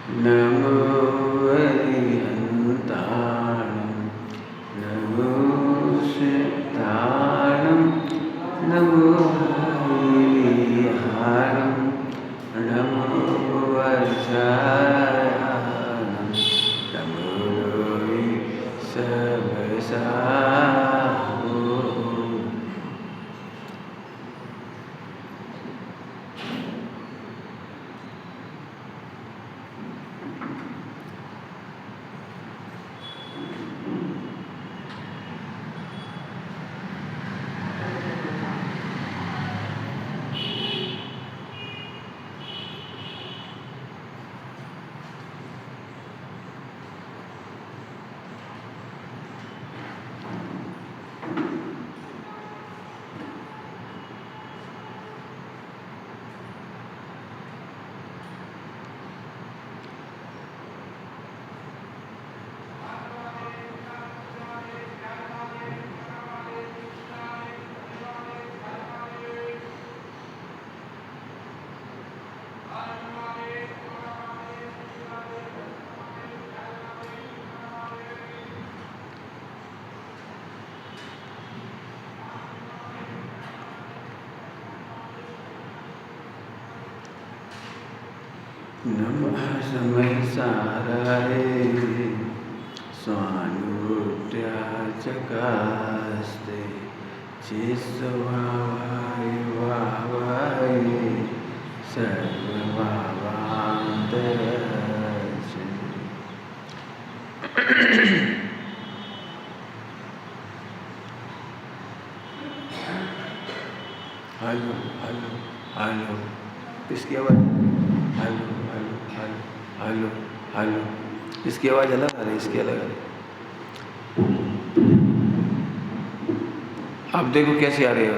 नमो अरिहन्ताणं नमो सिद्धाणं नमो हरिहरं नमो वज्रायणं नमो सबसाहो। नमः समयसाराय स्वानुत्याचकास्ते चित्स्वभावाय भावाय सर्वभावान्तराय। Hello hello hello, इसकी आवाज़ hello hello hello hello hello, इसकी आवाज़ अलग आ रही है, इसकी अलग आ रही है। अब देखो कैसी आ रही है,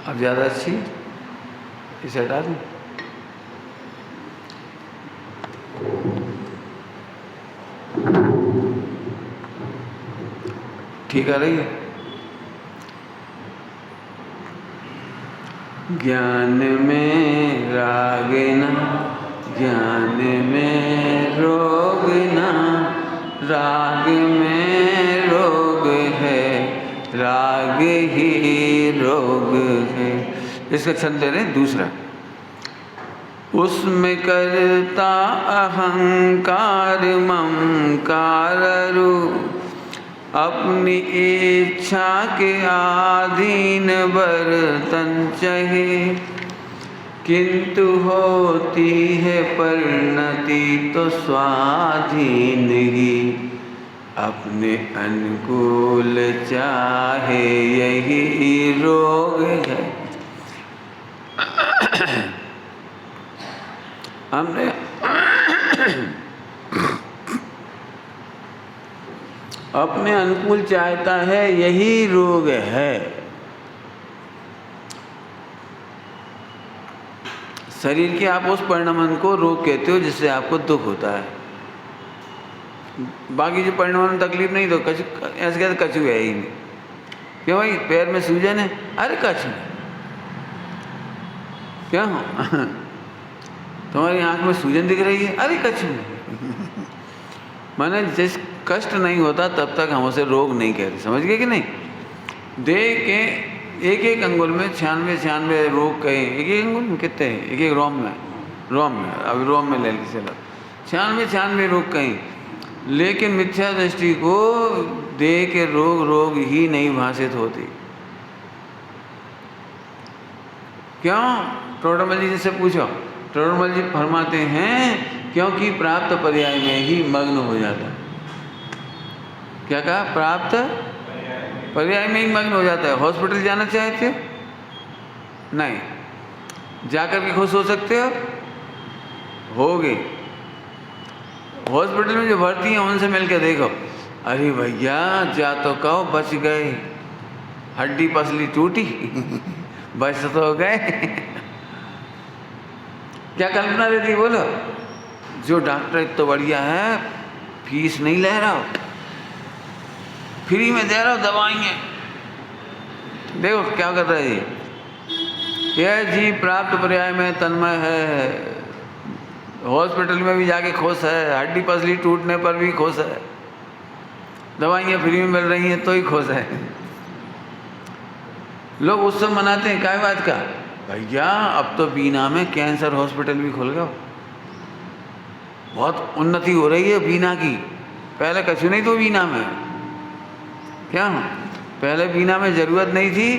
अब ज़्यादा अच्छी, इसे हटा दूँ। ठीक आ रही है। ज्ञान में राग न, ज्ञान में रोग न, राग में रोग है, राग ही रोग है। इसका छंद दे रहे दूसरा। उसमें करता अहंकार ममकार रूप, अपनी इच्छा के आधीन बर्तन चहे, किंतु होती है परिणति तो स्वाधीन ही, अपने अनुकूल चाहे यही रोग है। हमने अपने अनुकूल चाहता है, यही रोग है। शरीर के आप उस परिणाम को रोग कहते हो जिससे आपको दुख होता है। बाकी जो परिणाम तकलीफ नहीं, तो कछु ऐसे कहते कछु है ही नहीं। क्यों भाई, पैर में सूजन है, अरे कछु क्यों तुम्हारी आंख में सूजन दिख रही है, अरे कछु नहीं। माने जिस कष्ट नहीं होता तब तक हम उसे रोग नहीं कहते, समझ गए कि नहीं। देह के एक एक अंगुल में 96 रोग कहे, एक एक अंगुल में कितने हैं, एक एक रोम में अभी रोम में ले लीजिए, 96 रोग कहें, लेकिन मिथ्या दृष्टि को देह के रोग ही नहीं भाषित होती। क्यों? टोडरमल जी से पूछो। टोडरमल जी फरमाते हैं क्योंकि प्राप्त पर्याय में ही मग्न हो जाता है। क्या कहा? प्राप्त पर्याय में ही मग्न हो जाता है। हॉस्पिटल जाना चाहते हो? नहीं, जाकर के खुश हो सकते हो? होगे। हॉस्पिटल में जो भर्ती हैं उनसे मिलकर देखो, अरे भैया जा तो कहो बच गए, हड्डी पसली टूटी बच तो गए। क्या कल्पना रहती, बोलो। जो डॉक्टर एक तो बढ़िया है, फीस नहीं ले रहा हो, फ्री में दे रहा हो दवाइयाँ। देखो क्या कर रहा है ये जी प्राप्त पर्याय में तन्मय है, हॉस्पिटल में भी जाके खुश है, हड्डी पसली टूटने पर भी खुश है, दवाइयाँ फ्री में मिल रही हैं तो ही खुश है। लोग उत्सव मनाते हैं क्या बात का? भैया अब तो बीना में कैंसर हॉस्पिटल भी खुल गया, बहुत उन्नति हो रही है बीना की। पहले कछु नहीं तो बीना में, क्या पहले बीना में ज़रूरत नहीं थी।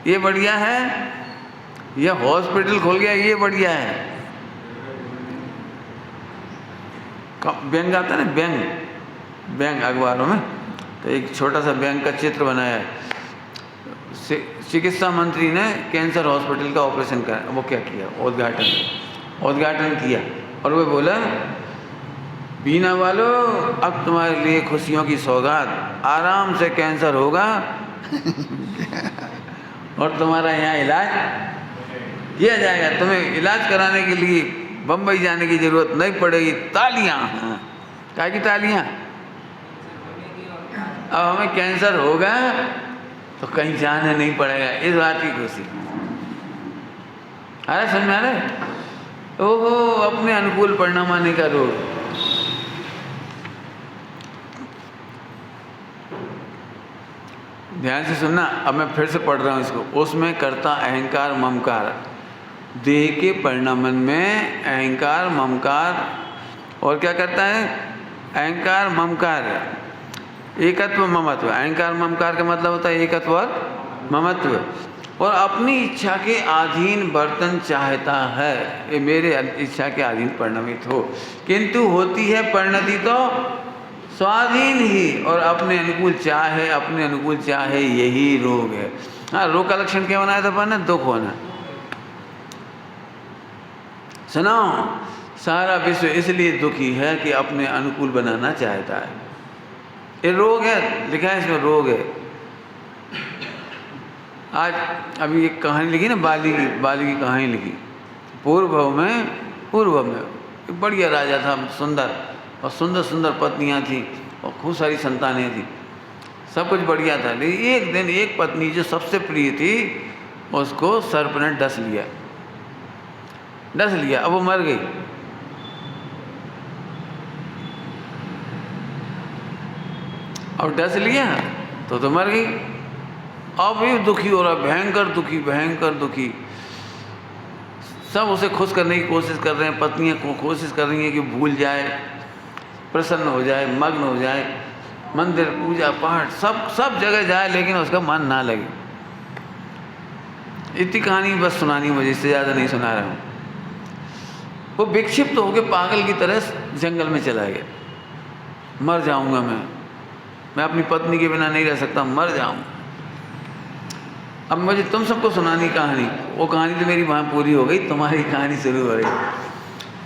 ये बढ़िया है, यह हॉस्पिटल खुल गया, ये बढ़िया है। व्यंग आता है ना, व्यंग अखबारों में, तो एक छोटा सा व्यंग का चित्र बनाया है। चिकित्सा मंत्री ने कैंसर हॉस्पिटल का ऑपरेशन कर वो क्या किया, उद्घाटन किया, और वो बोला बीना वालों अब तुम्हारे लिए खुशियों की सौगात, आराम से कैंसर होगा और तुम्हारा यहाँ इलाज किया जाएगा, तुम्हें इलाज कराने के लिए बम्बई जाने की ज़रूरत नहीं पड़ेगी। तालियां, क्या की तालियां? अब हमें कैंसर होगा तो कहीं जाने नहीं पड़ेगा, इस बात की खुशी। अरे समझ में आ रहा है? ओहो, अपने अनुकूल परिणाम आने का रोग। ध्यान से सुनना, अब मैं फिर से पढ़ रहा हूँ इसको। उसमें करता अहंकार ममकार, देह के परिणामन में अहंकार ममकार, और क्या करता है? अहंकार ममकार, एकत्व ममत्व। अहंकार ममकार का मतलब होता है एकत्व और ममत्व। और अपनी इच्छा के अधीन बर्तन चाहता है, ये मेरे इच्छा के अधीन परिणमित हो, किंतु होती है परिणति तो स्वाधीन ही, और अपने अनुकूल चाहे यही रोग है। हाँ, रोग का लक्षण क्या बनाया था अपन ने? दुख होना। सुनो, सारा विश्व इसलिए दुखी है कि अपने अनुकूल बनाना चाहता है। ये रोग है, लिखा है इसमें रोग है। आज अभी एक कहानी लिखी ना, बाली की कहानी लिखी। पूर्व में एक बढ़िया राजा था, सुंदर, और सुंदर पत्नियां थी, और खूब सारी संतानें थी, सब कुछ बढ़िया था। लेकिन एक दिन एक पत्नी जो सबसे प्रिय थी, उसको सर्प ने डस लिया। अब वो मर गई। और डस लिया तो मर गई। अब ये दुखी हो रहा, भयंकर दुखी। सब उसे खुश करने की कोशिश कर रहे हैं, पत्नियां कोशिश कर रही हैं कि भूल जाए, प्रसन्न हो जाए, मग्न हो जाए, मंदिर पूजा पाठ सब जगह जाए, लेकिन उसका मन ना लगे। इतनी कहानी बस सुनानी मुझे, इससे ज़्यादा नहीं सुना रहा हूँ। वो विक्षिप्त तो होकर पागल की तरह जंगल में चला गया। मर जाऊंगा मैं अपनी पत्नी के बिना नहीं रह सकता, मर जाऊंगा। अब मुझे तुम सबको सुनानी कहानी, वो कहानी तो मेरी वहाँ पूरी हो गई, तुम्हारी कहानी शुरू हो रही।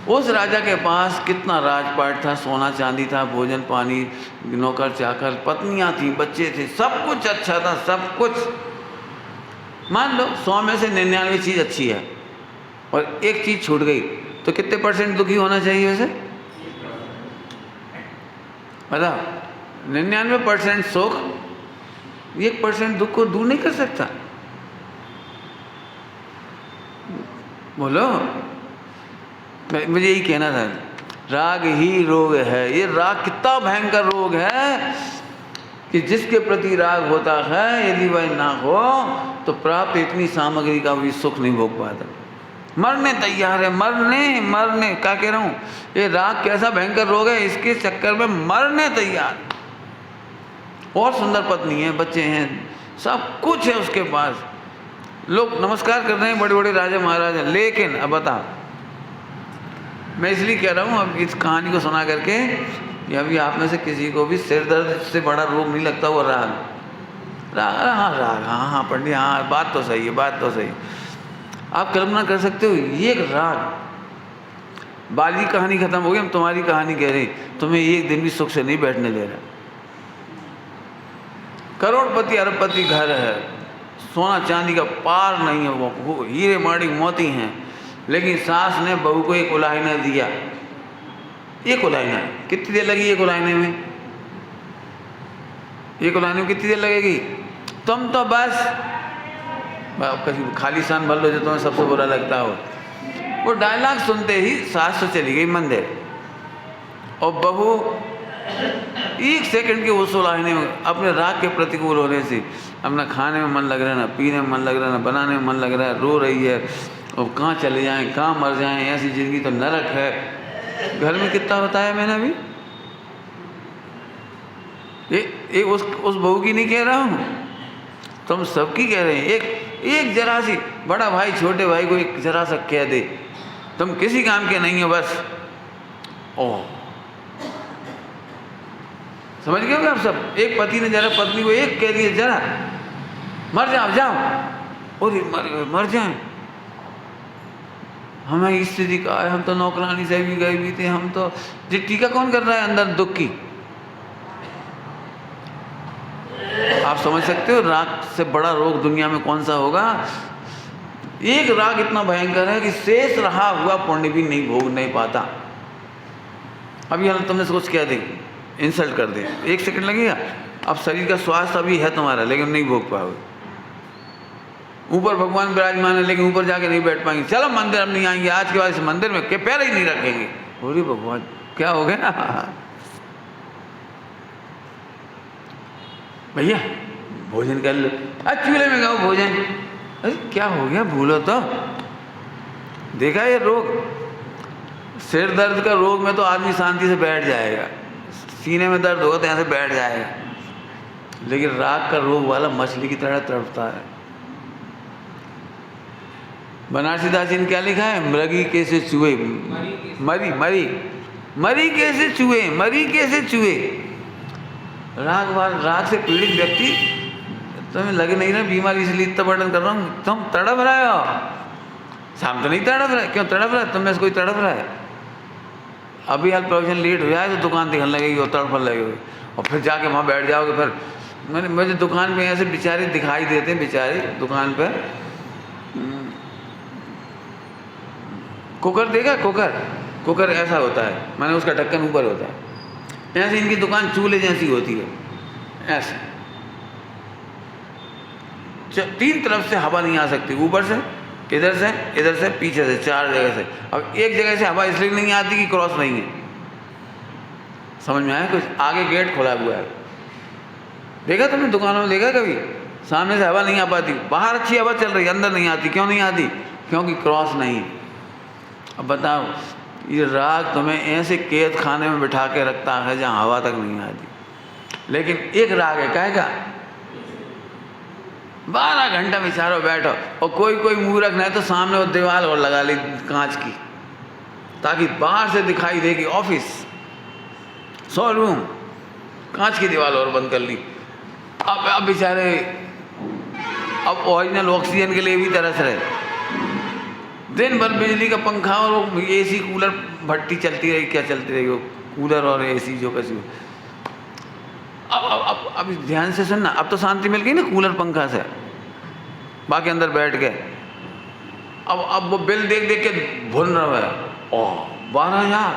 उस राजा के पास कितना राजपाट था, सोना चांदी था, भोजन पानी, नौकर चाकर, पत्नियाँ थी, बच्चे थे, सब कुछ अच्छा था, सब कुछ। मान लो 100 में से 99 चीज़ अच्छी है और एक चीज़ छूट गई, तो कितने % दुखी होना चाहिए वैसे? बताओ। 99% सुख 1% दुख को दूर नहीं कर सकता। बोलो, मुझे यही कहना था। राग ही रोग है। ये राग कितना भयंकर रोग है कि जिसके प्रति राग होता है, यदि वह ना हो तो प्राप्त इतनी सामग्री का भी सुख नहीं भोग पाता। मरने तैयार है, मरने क्या कह रहा हूँ। ये राग कैसा भयंकर रोग है, इसके चक्कर में मरने तैयार। और सुंदर पत्नी है, बच्चे हैं, सब कुछ है उसके पास, लोग नमस्कार कर रहे हैं, बड़े बड़े राजा महाराजा। लेकिन अब बता, मैं इसलिए कह रहा हूँ अब इस कहानी को सुना करके, कि अभी आप में से किसी को भी सिर दर्द से बड़ा रोग नहीं लगता हुआ राग। हाँ पंडित, हाँ बात तो सही है। आप कल्पना कर सकते हो, ये एक राग। बाली कहानी खत्म हो गई, हम तुम्हारी कहानी कह रहे, तुम्हें एक दिन भी सुख से नहीं बैठने दे रहा। करोड़पति अरबपति घर है, सोना चांदी का पार नहीं है, वो हीरे माणिक मोती हैं, लेकिन सास ने बहू को एक उलाहना दिया। एक उलाहना कितनी देर लगी? एक उलाहने में कितनी देर लगेगी? तुम तो बस कभी खाली सान भर लो जो तुम्हें सबसे बुरा लगता हो। वो डायलॉग सुनते ही सास तो चली गई मंदिर, और बहू 1 सेकंड के वो सुलाहने में अपने राग के प्रतिकूल होने से अपना खाने में मन लग रहा है, ना पीने में मन लग रहा है, ना बनाने में मन लग रहा है, रो रही है, और कहाँ चले जाएं, कहाँ मर जाएं, ऐसी ज़िंदगी तो नरक है। घर में कितना बताया मैंने अभी, ये उस बहू की नहीं कह रहा हूँ, तुम सबकी कह रहे हैं। एक जरा सी बड़ा भाई छोटे भाई को एक जरा सा कह दे, तुम किसी काम के नहीं हो बस, ओह समझ गए होंगे आप सब। एक पति ने जरा पत्नी को एक कह दिया, जरा मर जाओ, और मर जाए, हमें स्थिति का है, हम तो नौकरानी से भी गए भी थे, हम तो जी टीका कौन कर रहा है अंदर दुख की। आप समझ सकते हो राग से बड़ा रोग दुनिया में कौन सा होगा। एक राग इतना भयंकर है कि शेष रहा हुआ पुण्य भी नहीं भोग नहीं पाता। अभी हाल तुमने सोच क्या दे, इंसल्ट कर दे, 1 सेकंड लगेगा, अब शरीर का स्वास्थ्य अभी है तुम्हारा लेकिन नहीं भोग पाओगे। ऊपर भगवान विराजमान है लेकिन ऊपर जाके नहीं बैठ पाएंगे, चलो मंदिर अब नहीं आएंगे, आज के बाद इस मंदिर में के पैर ही नहीं रखेंगे। बोली भगवान क्या हो गया भैया भोजन कर लो, चूल्हे में गाओ भोजन, अरे क्या हो गया भूलो तो। देखा ये रोग, सिर दर्द का रोग में तो आदमी शांति से बैठ जाएगा, सीने में दर्द होगा तो यहाँ से बैठ जाएगा, लेकिन राग का रोग वाला मछली की तरह तड़पता है। बनारसी दास जी ने क्या लिखा है, मृगी कैसे चूहे, मरी कैसे चूहे, मरी कैसे चूहे। राग से पीड़ित व्यक्ति, तुम्हें लगे नहीं रहा बीमारी इसलिए इतना वर्णन कर रहा हूँ, तुम तड़प रहे हो, शाम तो नहीं तड़प रहे, क्यों तड़प रहा है, तुम में से कोई तड़प रहा है। अभी हाल प्रोविजन लेट हो जाए तो दुकान दिखने लगेगी और तड़पने लगेगी, और फिर जाके वहाँ बैठ जाओगे। फिर मुझे दुकान पे ऐसे बेचारे दिखाई देते हैं, बेचारे दुकान पर कुकर देखा, कुकर ऐसा होता है, माने उसका ढक्कन ऊपर होता है, ऐसे इनकी दुकान चूल्हे जैसी होती है, ऐसे 3 तरफ से हवा नहीं आ सकती, ऊपर से, इधर से, पीछे से, 4 जगह से। अब एक जगह से हवा इसलिए नहीं आती कि क्रॉस नहीं है, समझ में आया कुछ। आगे गेट खुला हुआ है, देखा तुमने दुकानों में देखा कभी, सामने से हवा नहीं आ पाती, बाहर अच्छी हवा चल रही है, अंदर नहीं आती, क्यों नहीं आती, क्योंकि क्रॉस नहीं। अब बताओ ये राग तुम्हें ऐसे कैद खाने में बिठा के रखता है जहाँ हवा तक नहीं आती। लेकिन एक राग है, कहेगा 12 घंटा विचारो बैठो, और कोई मूर्ख नहीं तो सामने वो दीवार और लगा ली कांच की, ताकि बाहर से दिखाई देगी ऑफिस, शोरूम, कांच की दीवार और बंद कर ली। अब बेचारे अब ओरिजिनल ऑक्सीजन के लिए भी तरस रहे, दिन भर बिजली का पंखा और एसी कूलर भट्टी चलती रही, क्या चलती रही वो कूलर और एसी जो कैसी। अब ध्यान से सुनना, अब तो शांति मिल गई ना कूलर पंखा से, बाकी अंदर बैठ गए। अब वो बिल देख के भुन रहा है, ओह 12,000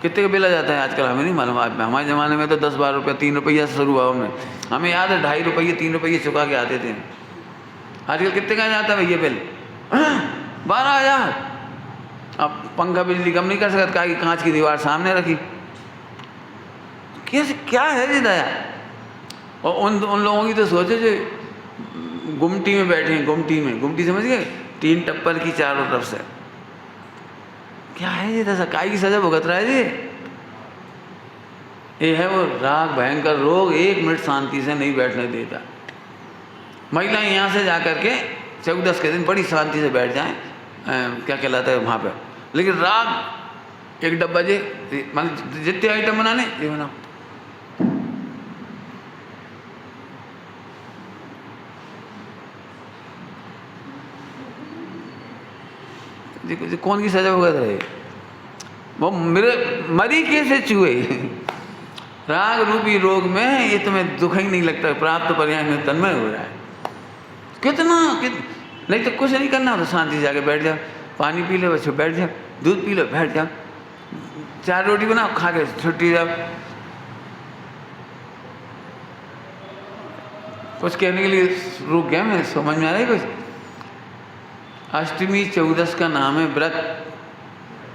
कितने का बिल आ जाता है आजकल, हमें नहीं मालूम। हमारे ज़माने में तो 10-12 रुपये, 3 रुपया से शुरू हुआ हमें याद है, 2.5 रुपये 3 रुपये चुका के आते थे। आजकल कितने का जाता है भैया बिल, 12,000। अब पंखा बिजली कम नहीं कर सकता, कहा कि कांच की दीवार सामने रखी, कैसे क्या है जी दया। और उन लोगों की तो सोचो जो गुमटी में बैठे हैं, गुमटी समझ गए, 3 टप्पर की चारों तरफ से, क्या है जी दशा, काय की सजा भुगत रहा है जी। ये है वो राग भयंकर रोग, 1 मिनट शांति से नहीं बैठने देता। महिलाएं यहाँ से जा कर के 14 के दिन बड़ी शांति से बैठ जाएं, क्या कहलाता है वहाँ पे, लेकिन राग एक डब्बा जे मान जितने आइटम बनाने ये बनाओ। देखो कौन की सजा भुगत रहे, वो मरी कैसे चूहे। राग रूपी रोग में ये तुम्हें दुख ही नहीं लगता, प्राप्त पर्याय में तन्मय हो रहा है। नहीं तो कुछ नहीं करना, तो शांति से जाके बैठ जाओ, पानी पी लो बच्चों, बैठ जाओ, दूध पी लो बैठ जाओ, 4 रोटी बनाओ खा के छुट्टी जाओ। कुछ कहने के लिए रुक गया मैं, समझ में आ रहा है कुछ। अष्टमी चौदस का नाम है व्रत।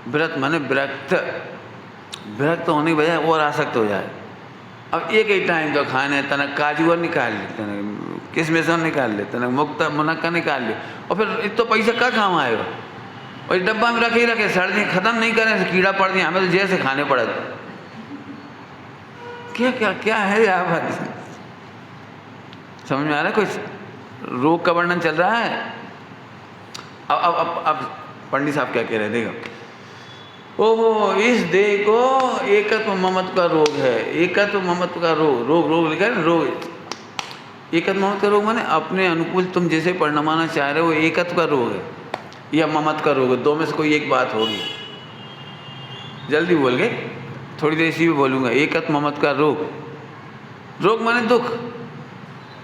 व्रत माने विरक्त, विरक्त होने की वजह और आसक्त हो जाए। अब एक ही टाइम तो खाने तनक काजू और निकाल ले, तनक किसमिस और निकाल ले, तनक मुक्ता मुनक्का निकाल ले, और फिर इत तो पैसा क्या काम आएगा। और डब्बा में रखे ही रखे, सर्दी खत्म नहीं करें तो कीड़ा पड़ दिया, हमें तो जैसे खाने पड़े। क्या क्या क्या है यहाँ पर, समझ में आ रहा है? कुछ रोग का वर्णन चल रहा है। अब पंडित साहब क्या कह रहे हैं, देखो। ओहो, इस देह को एकत्व ममत्व का रोग है। एकत्व ममत्व का रोग, रोग रोग लिखा है ना, रोग। एकत्व ममत्व का रोग माने अपने अनुकूल तुम जैसे परिणमाना चाह रहे हो, एकत्व का रोग है या ममत्व का रोग है। दो में से कोई एक बात होगी। जल्दी बोल गए, थोड़ी देर इसी में बोलूँगा। एकत्व ममत्व का रोग, रोग माने दुख।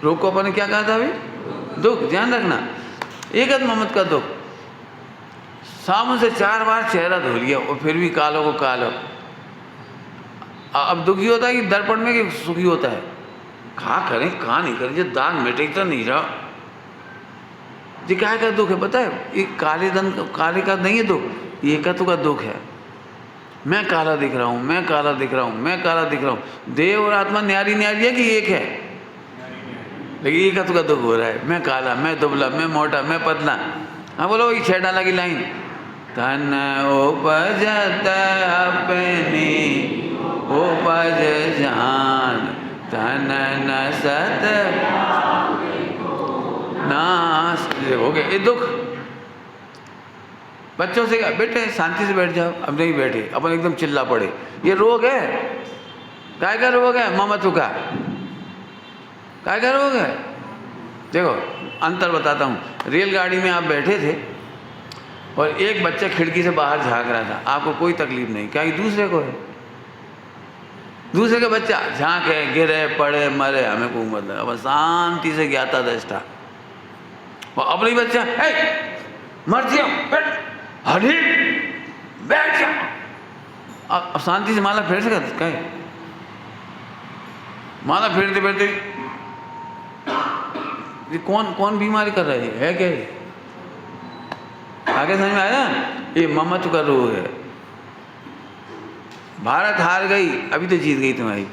रोग को अपन ने क्या कहा था अभी? दुख। ध्यान रखना, एकत्व ममत्व का दुख। साबुन से 4 बार चेहरा धो लिया और फिर भी कालो को कालो। अब दुखी होता है कि दर्पण में, कि सुखी होता है? कहाँ करें कहाँ नहीं करें, जो दाग मिटे तो नहीं रहा। ये क्या का दुख है पता है? ये काले का नहीं है दुख, ये एकत्व का दुख है। मैं काला दिख रहा हूँ, मैं काला दिख रहा हूँ, मैं काला दिख रहा हूँ। देह और आत्मा न्यारी न्यारी है कि एक है, लेकिन एकत्व का दुख हो रहा है। मैं काला, मैं दुबला, मैं मोटा, मैं पतला। हाँ बोलो, वही 6 डाला की लाइन। तन उपजत अपनी उपज जान, तन नसत नास। हो गया ये दुख। बच्चों से बेटे शांति से बैठ जाओ, अब नहीं बैठे, अपन एकदम चिल्ला पड़े। ये रोग है। काय का रोग है? ममत्व का। काय का रोग है? देखो अंतर बताता हूँ। रेलगाड़ी में आप बैठे थे और एक बच्चा खिड़की से बाहर झांक रहा था, आपको कोई तकलीफ नहीं, क्या कि दूसरे को है। दूसरे का बच्चा झांके, गिरे, पड़े, मरे, हमें कोई मतलब। अब शांति से ज्ञाता दृष्टा। और अपनी बच्चा मर जाओ, बैठ, हरी बैठ जाओ। अब शांति से माला फेर सकता क्या है? माला फेरते फेरते ये कौन बीमारी कर रही है क्या? आगे समझ में आया? ये ममत्व का रोग है। भारत हार गई, अभी तो जीत गई तुम्हारी।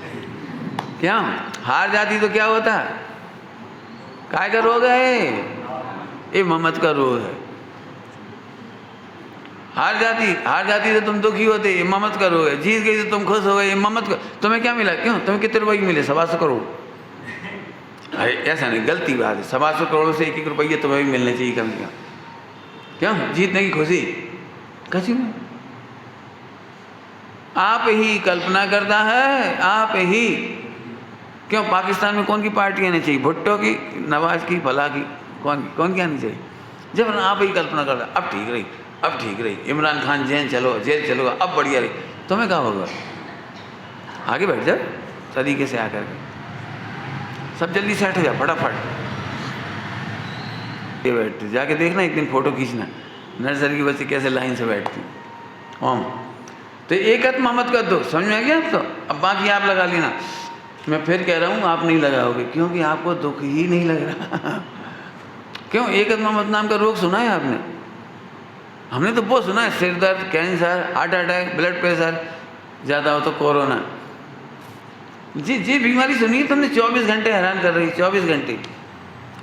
क्या हार जाती तो क्या होता? काय का रोग है? ये ममत्व का रोग है। हार जाती तो तुम दुखी होते, ये ममत्व का रोग है। जीत गई तो तुम खुश हो गए, ये ममत्व का। तुम्हें क्या मिला? क्यों तुम्हें कितने रुपये मिले? 125 करोड़। अरे ऐसा नहीं, गलती बात है। 125 करोड़ से 1-1 रुपये तुम्हें भी मिलने चाहिए कम से कम। क्यों? जीतने की खुशी कसी में। आप ही कल्पना करता है, आप ही। क्यों पाकिस्तान में कौन की पार्टी आनी चाहिए? भुट्टो की, नवाज की, फला की? कौन की आनी चाहिए? जब आप ही कल्पना करता, अब ठीक रही, अब ठीक रही, इमरान खान जेल चलोगा, अब बढ़िया रही। तुम्हें क्या होगा? आगे बैठ जाओ तरीके से आकर के, सब जल्दी सेट हो जाए फटाफट। ये बैठते जाके देखना, एक दिन फोटो खींचना नर्सरी की बच्चे कैसे लाइन से बैठती। ओम तो एकत्व ममत्व का दुख समझ में आ गया अब तो। अब बाकी आप लगा लेना। मैं फिर कह रहा हूँ, आप नहीं लगाओगे क्योंकि आपको दुख ही नहीं लग रहा। क्यों? एकत्व ममत्व नाम का रोग सुना है आपने? हमने तो बहुत सुना है, सिर दर्द, cancer, heart attack, blood pressure, ज़्यादा हो तो कोरोना। जी बीमारी सुनी है तुमने, 24 घंटे हैरान कर रही, 24 घंटे।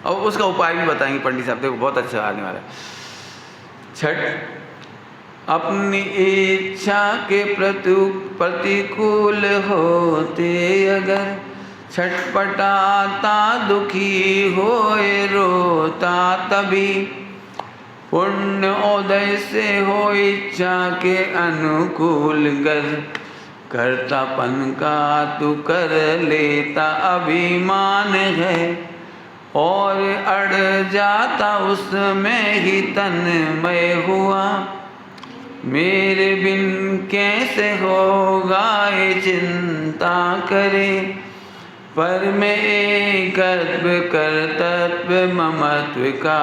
और उसका उपाय भी बताएंगे पंडित साहब, देखो बहुत अच्छा आने वाला है। छठ, अपनी इच्छा के प्रतिकूल होते अगर, छटपटाता दुखी होए रोता तभी, पुण्य उदय से हो इच्छा के अनुकूल गर, कर्तापन का तू कर लेता अभिमान है, और अड़ जाता उसमें ही तन्मय हुआ, मेरे बिन कैसे होगा ये चिंता करे, पर मैं एकत्व कर्तव्य ममत्व का,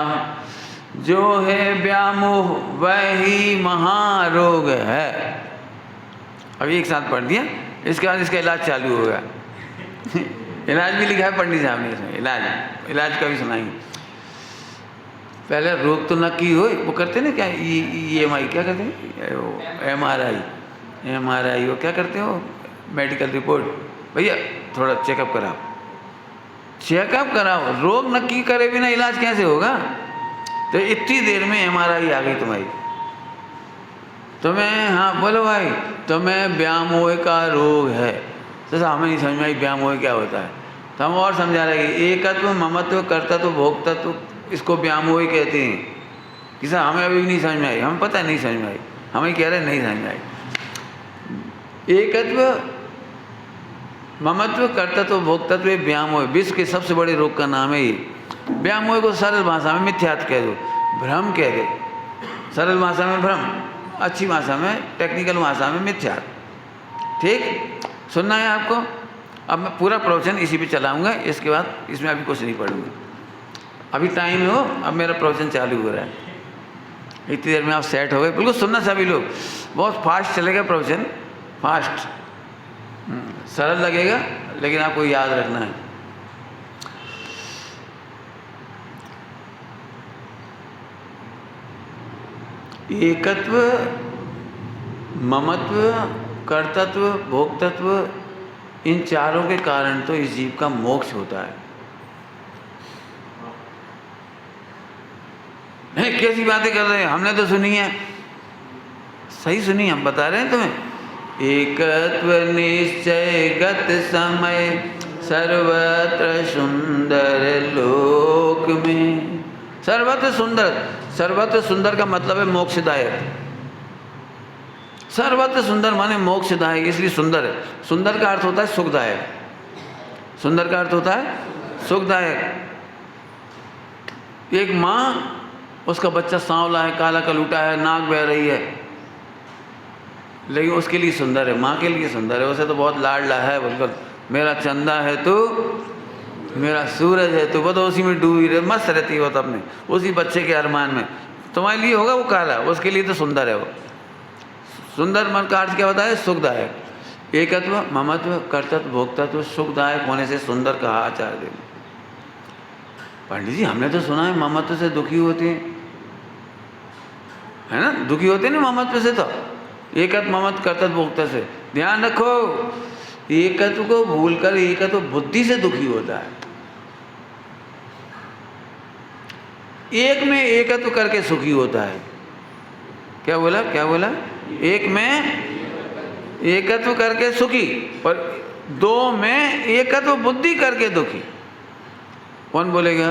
जो है व्यामोह वही महारोग है। अभी एक साथ पढ़ दिया, इसके बाद इसका इलाज चालू होगा। इलाज भी लिखा है पंडित साहब ने इसमें, इलाज का भी सुनाएंगे। पहले रोग तो नक्की हो, वो करते ना क्या, EMI क्या करते हैं, MRI वो क्या करते हो, मेडिकल रिपोर्ट, भैया थोड़ा चेकअप कराओ, चेकअप कराओ, रोग नक्की करे बिना इलाज कैसे होगा। तो इतनी देर में MRI आ गई तुम्हारी, तुम्हें, हाँ बोलो भाई, तुम्हें व्यामोह का रोग है। तो हमें नहीं समझ में आई व्यामोह क्या होता है, तो हम और समझा रहे हैं एकत्व, ममत्व, कर्तत्व, भोक्तत्व, इसको व्यामोह कहते हैं। कि सर हमें अभी नहीं समझ में आई, हमें पता नहीं समझ में आई, हमें कह रहे नहीं समझ में आई। एकत्व, ममत्व, कर्तत्व, भोक्तत्व, व्यामोह विश्व के सबसे बड़े रोग का नाम है ये। व्यामोह को सरल भाषा में मिथ्यात्व कह दो, भ्रम कह दो, सरल भाषा में भ्रम, अच्छी भाषा में, टेक्निकल भाषा में मिथ्यात्व। ठीक, सुनना है आपको। अब मैं पूरा प्रवचन इसी पे चलाऊंगा, इसके बाद इसमें अभी कुछ नहीं पढ़ूंगा, अभी टाइम हो, अब मेरा प्रवचन चालू हो रहा है। इतनी देर में आप सेट हो गए, बिल्कुल सुनना सभी लोग, बहुत फास्ट चलेगा प्रवचन, फास्ट, सरल लगेगा लेकिन आपको याद रखना है। एकत्व, ममत्व, कर्तत्व, भोक्तत्व, इन चारों के कारण तो इस जीव का मोक्ष होता है। कैसी बातें कर रहे हैं, हमने तो सुनी है, सही सुनी, हम बता रहे हैं तुम्हें। एकत्व निश्चय गत समय सर्वत्र सुंदर लोक में। सर्वत्र सुंदर, सर्वत्र सुंदर का मतलब है मोक्षदायक। सर्वत्र सुंदर माने मोक्षदायक, इसलिए सुंदर है। सुंदर का अर्थ होता है सुखदायक, सुंदर का अर्थ होता है सुखदायक। एक माँ, उसका बच्चा सांवला है, काला कलूटा है, नाक बह रही है, लेकिन उसके लिए सुंदर है, माँ के लिए सुंदर है, उसे तो बहुत लाडला है, बिल्कुल मेरा चंदा है तू, मेरा सूरज है तू, वो तो उसी में डूबी रहे, मस्त रहती है वो तो अपने उसी बच्चे के अरमान में। तुम्हारे लिए होगा वो काला, उसके लिए तो सुंदर है वो। सुंदर मन का अर्थ क्या होता है, सुखदायक। एकत्व, ममत्व, कर्तत्व, भोक्तत्व, सुखदायक होने से सुंदर कहा आचार्य देव। पंडित जी हमने तो सुना है ममत्व से दुखी होते हैं, है ना, दुखी होते हैं ना ममत्व से, तो एकत्व, ममत्व, कर्तत्व, भोक्तत्व से। ध्यान रखो, एकत्व को भूलकर एकत्व बुद्धि से दुखी होता है। एक में एकत्व करके सुखी होता है। क्या बोला, क्या बोला, एक में एकत्व करके सुखी, पर दो में एकत्व बुद्धि करके दुखी। कौन बोलेगा,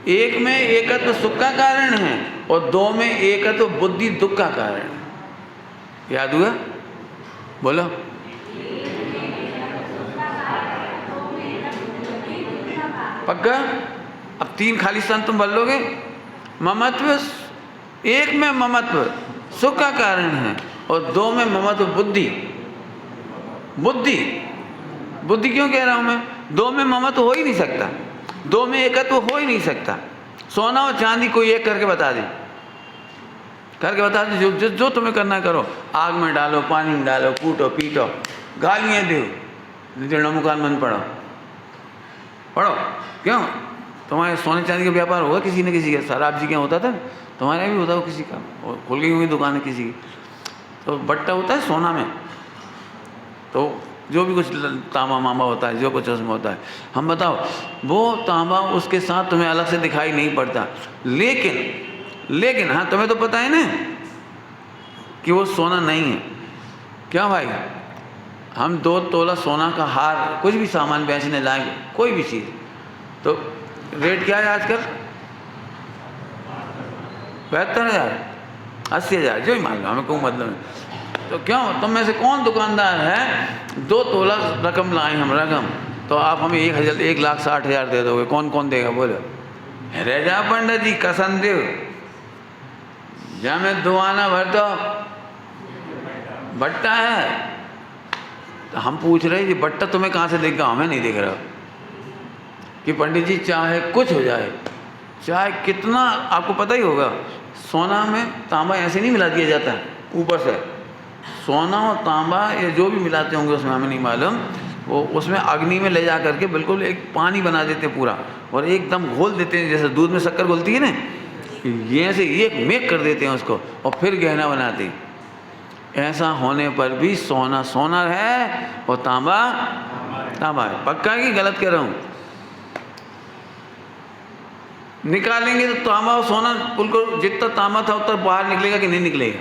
एक में एकत्व सुख का कारण है और दो में एकत्व बुद्धि दुख का कारण है। याद हुआ, बोलो। पक्का, अब तीन खाली स्थान तुम बोल लोगे। ममत्व, एक में ममत्व सुख का कारण है और दो में ममत्व बुद्धि। बुद्धि, बुद्धि क्यों कह रहा हूं मैं, दो में ममत्व हो ही नहीं सकता, दो में एकत्व हो ही नहीं सकता। सोना और चांदी कोई एक करके बता दे, करके बता दे, जो जो तुम्हें करना करो, आग में डालो, पानी में डालो, कूटो पीटो, गालियाँ दो, मुकान मन पढ़ो, पढ़ो। क्यों, तुम्हारे सोने चांदी का व्यापार होगा किसी न किसी का। शराब जी क्या होता था, तुम्हारे भी होता हो किसी का, और खुल गई हुई दुकान है किसी की, तो बट्टा होता है सोना में, तो जो भी कुछ तांबा मामा होता है, जो कुछ उसमें होता है, हम बताओ वो तांबा उसके साथ तुम्हें अलग से दिखाई नहीं पड़ता, लेकिन हाँ तुम्हें तो पता है ना कि वो सोना नहीं है। क्या भाई, हम 2 तोला सोना का हार, कुछ भी सामान बेचने लाएंगे, कोई भी चीज़, तो रेट क्या है आजकल, 72,000, 80,000, जो ही मान लो, हमें कोई मतलब नहीं। तो क्यों, तुम में से कौन दुकानदार है 2 तोला रकम लाए, हम रकम, तो आप हमें 1,60,000 दे दोगे, कौन कौन देगा, बोलो। रह जा पंडित जी, कसम देव, या मैं दुआना भर दो, बट्टा है। तो हम पूछ रहे जी बट्टा तुम्हें कहाँ से दिख गया, हमें नहीं दिख रहा कि पंडित जी चाहे कुछ हो जाए, चाहे कितना, आपको पता ही होगा सोना में तांबा ऐसे नहीं मिला दिया जाता ऊपर से, सोना और तांबा ये जो भी मिलाते होंगे उसमें हमें नहीं मालूम, वो उसमें अग्नि में ले जा करके बिल्कुल एक पानी बना देते पूरा, और एकदम घोल देते हैं, जैसे दूध में शक्कर घुलती है ना, ये से एक मेक कर देते हैं उसको और फिर गहना बनाते हैं। ऐसा होने पर भी सोना सोना है और तांबा तांबा है। पक्का कि गलत कह रहा हूँ? निकालेंगे तो तांबा और सोना बिल्कुल जितना तांबा था उतना बाहर निकलेगा कि नहीं निकलेगा,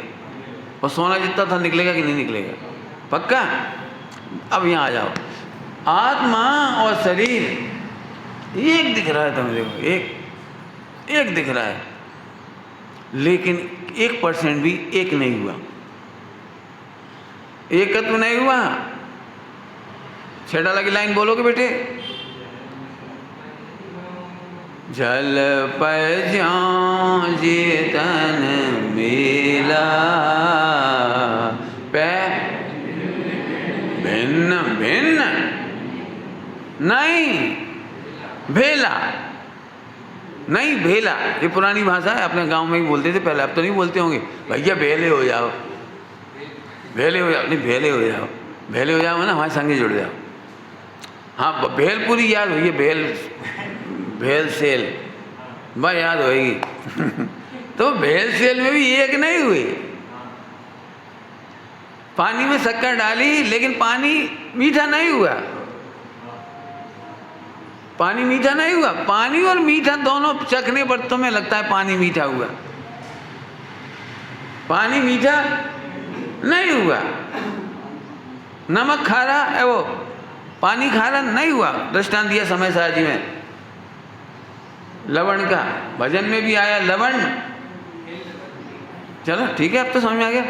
और सोना जितना था निकलेगा कि नहीं निकलेगा? पक्का। अब यहाँ आ जाओ, आत्मा और शरीर एक दिख रहा है, तुम देखो एक दिख रहा है, लेकिन 1% भी एक नहीं हुआ, एकत्व नहीं हुआ। छेड़ा लगी लाइन बोलोगे बेटे? जल पर ज्यों चेतन मेला पे भिन्न भिन्न नहीं भेला, नहीं भेला। ये पुरानी भाषा है, अपने गांव में ही बोलते थे पहले, अब तो नहीं बोलते होंगे। भैया भेले हो जाओ, भेले हो जाओ, नहीं भेले हो जाओ, भेले हो जाओ ना हमारे संगे जुड़ जाओ। हाँ भेलपुरी याद हुई है, भेल सेल बस याद होएगी। तो भेल सेल में भी एक नहीं हुई। पानी में शक्कर डाली लेकिन पानी मीठा नहीं हुआ, पानी मीठा नहीं हुआ। पानी और मीठा दोनों चखने पर तुम्हें लगता है पानी मीठा हुआ, पानी मीठा नहीं हुआ। नमक खारा है, वो पानी खारा नहीं हुआ। दृष्टांत दिया समय साजी में लवण का, भजन में भी आया लवण। चलो ठीक है, अब तो समझ में आ गया।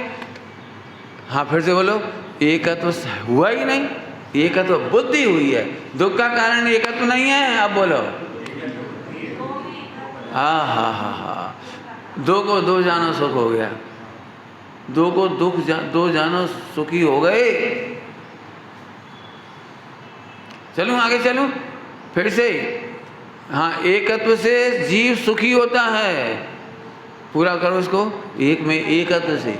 हाँ फिर से बोलो, एकत्व हुआ ही नहीं, एकत्व बुद्धि हुई है। दुख का कारण एकत्व नहीं है। अब बोलो हाँ हाँ हाँ हाँ, दो को दो जानो सुख हो गया, दो को दुख दो जानो सुखी हो गए। चलूं आगे चलूं फिर से। हाँ एकत्व से जीव सुखी होता है। पूरा करो इसको, एक में एकत्व से।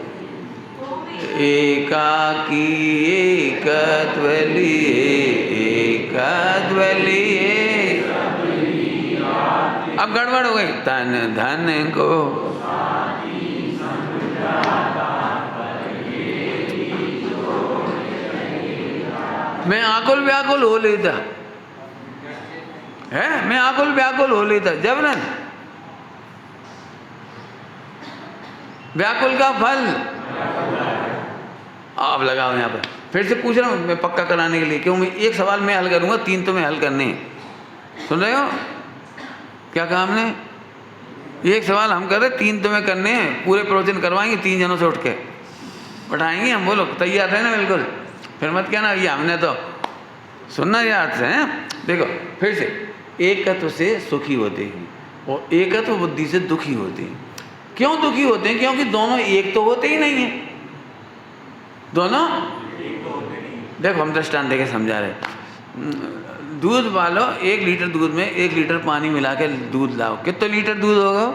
एकाकी एकत्व लिए, एकत्व लिए। अब गड़बड़ हो गई। तन धन को मैं आकुल व्याकुल हो लेता है, मैं आकुल व्याकुल हो लेता। जबरन व्याकुल का फल। अब लगाओ यहाँ पर। फिर से पूछ रहा हूँ मैं पक्का कराने के लिए, क्यों? मैं एक सवाल मैं हल करूँगा, 3 तुम्हें हल करने हैं। सुन रहे हो क्या कहा हमने? एक सवाल हम कर रहे, 3 तुम्हें करने हैं। पूरे प्रवचन करवाएंगे 3 जनों से उठ के बैठाएंगे हम। बोलो तैयार है ना? बिल्कुल। फिर मत कहना ये हमने तो सुनना याद से हैं। देखो फिर से, एकत्व से सुखी होते हैं और एकत्व बुद्धि से दुखी होते हैं। क्यों दुखी होते हैं? क्योंकि दोनों एक तो होते ही नहीं है। दोनों देखो, हम दृष्टांत देके समझा रहे। दूध वालो 1 लीटर दूध में 1 लीटर पानी मिला के दूध लाओ, कितने लीटर दूध होगा?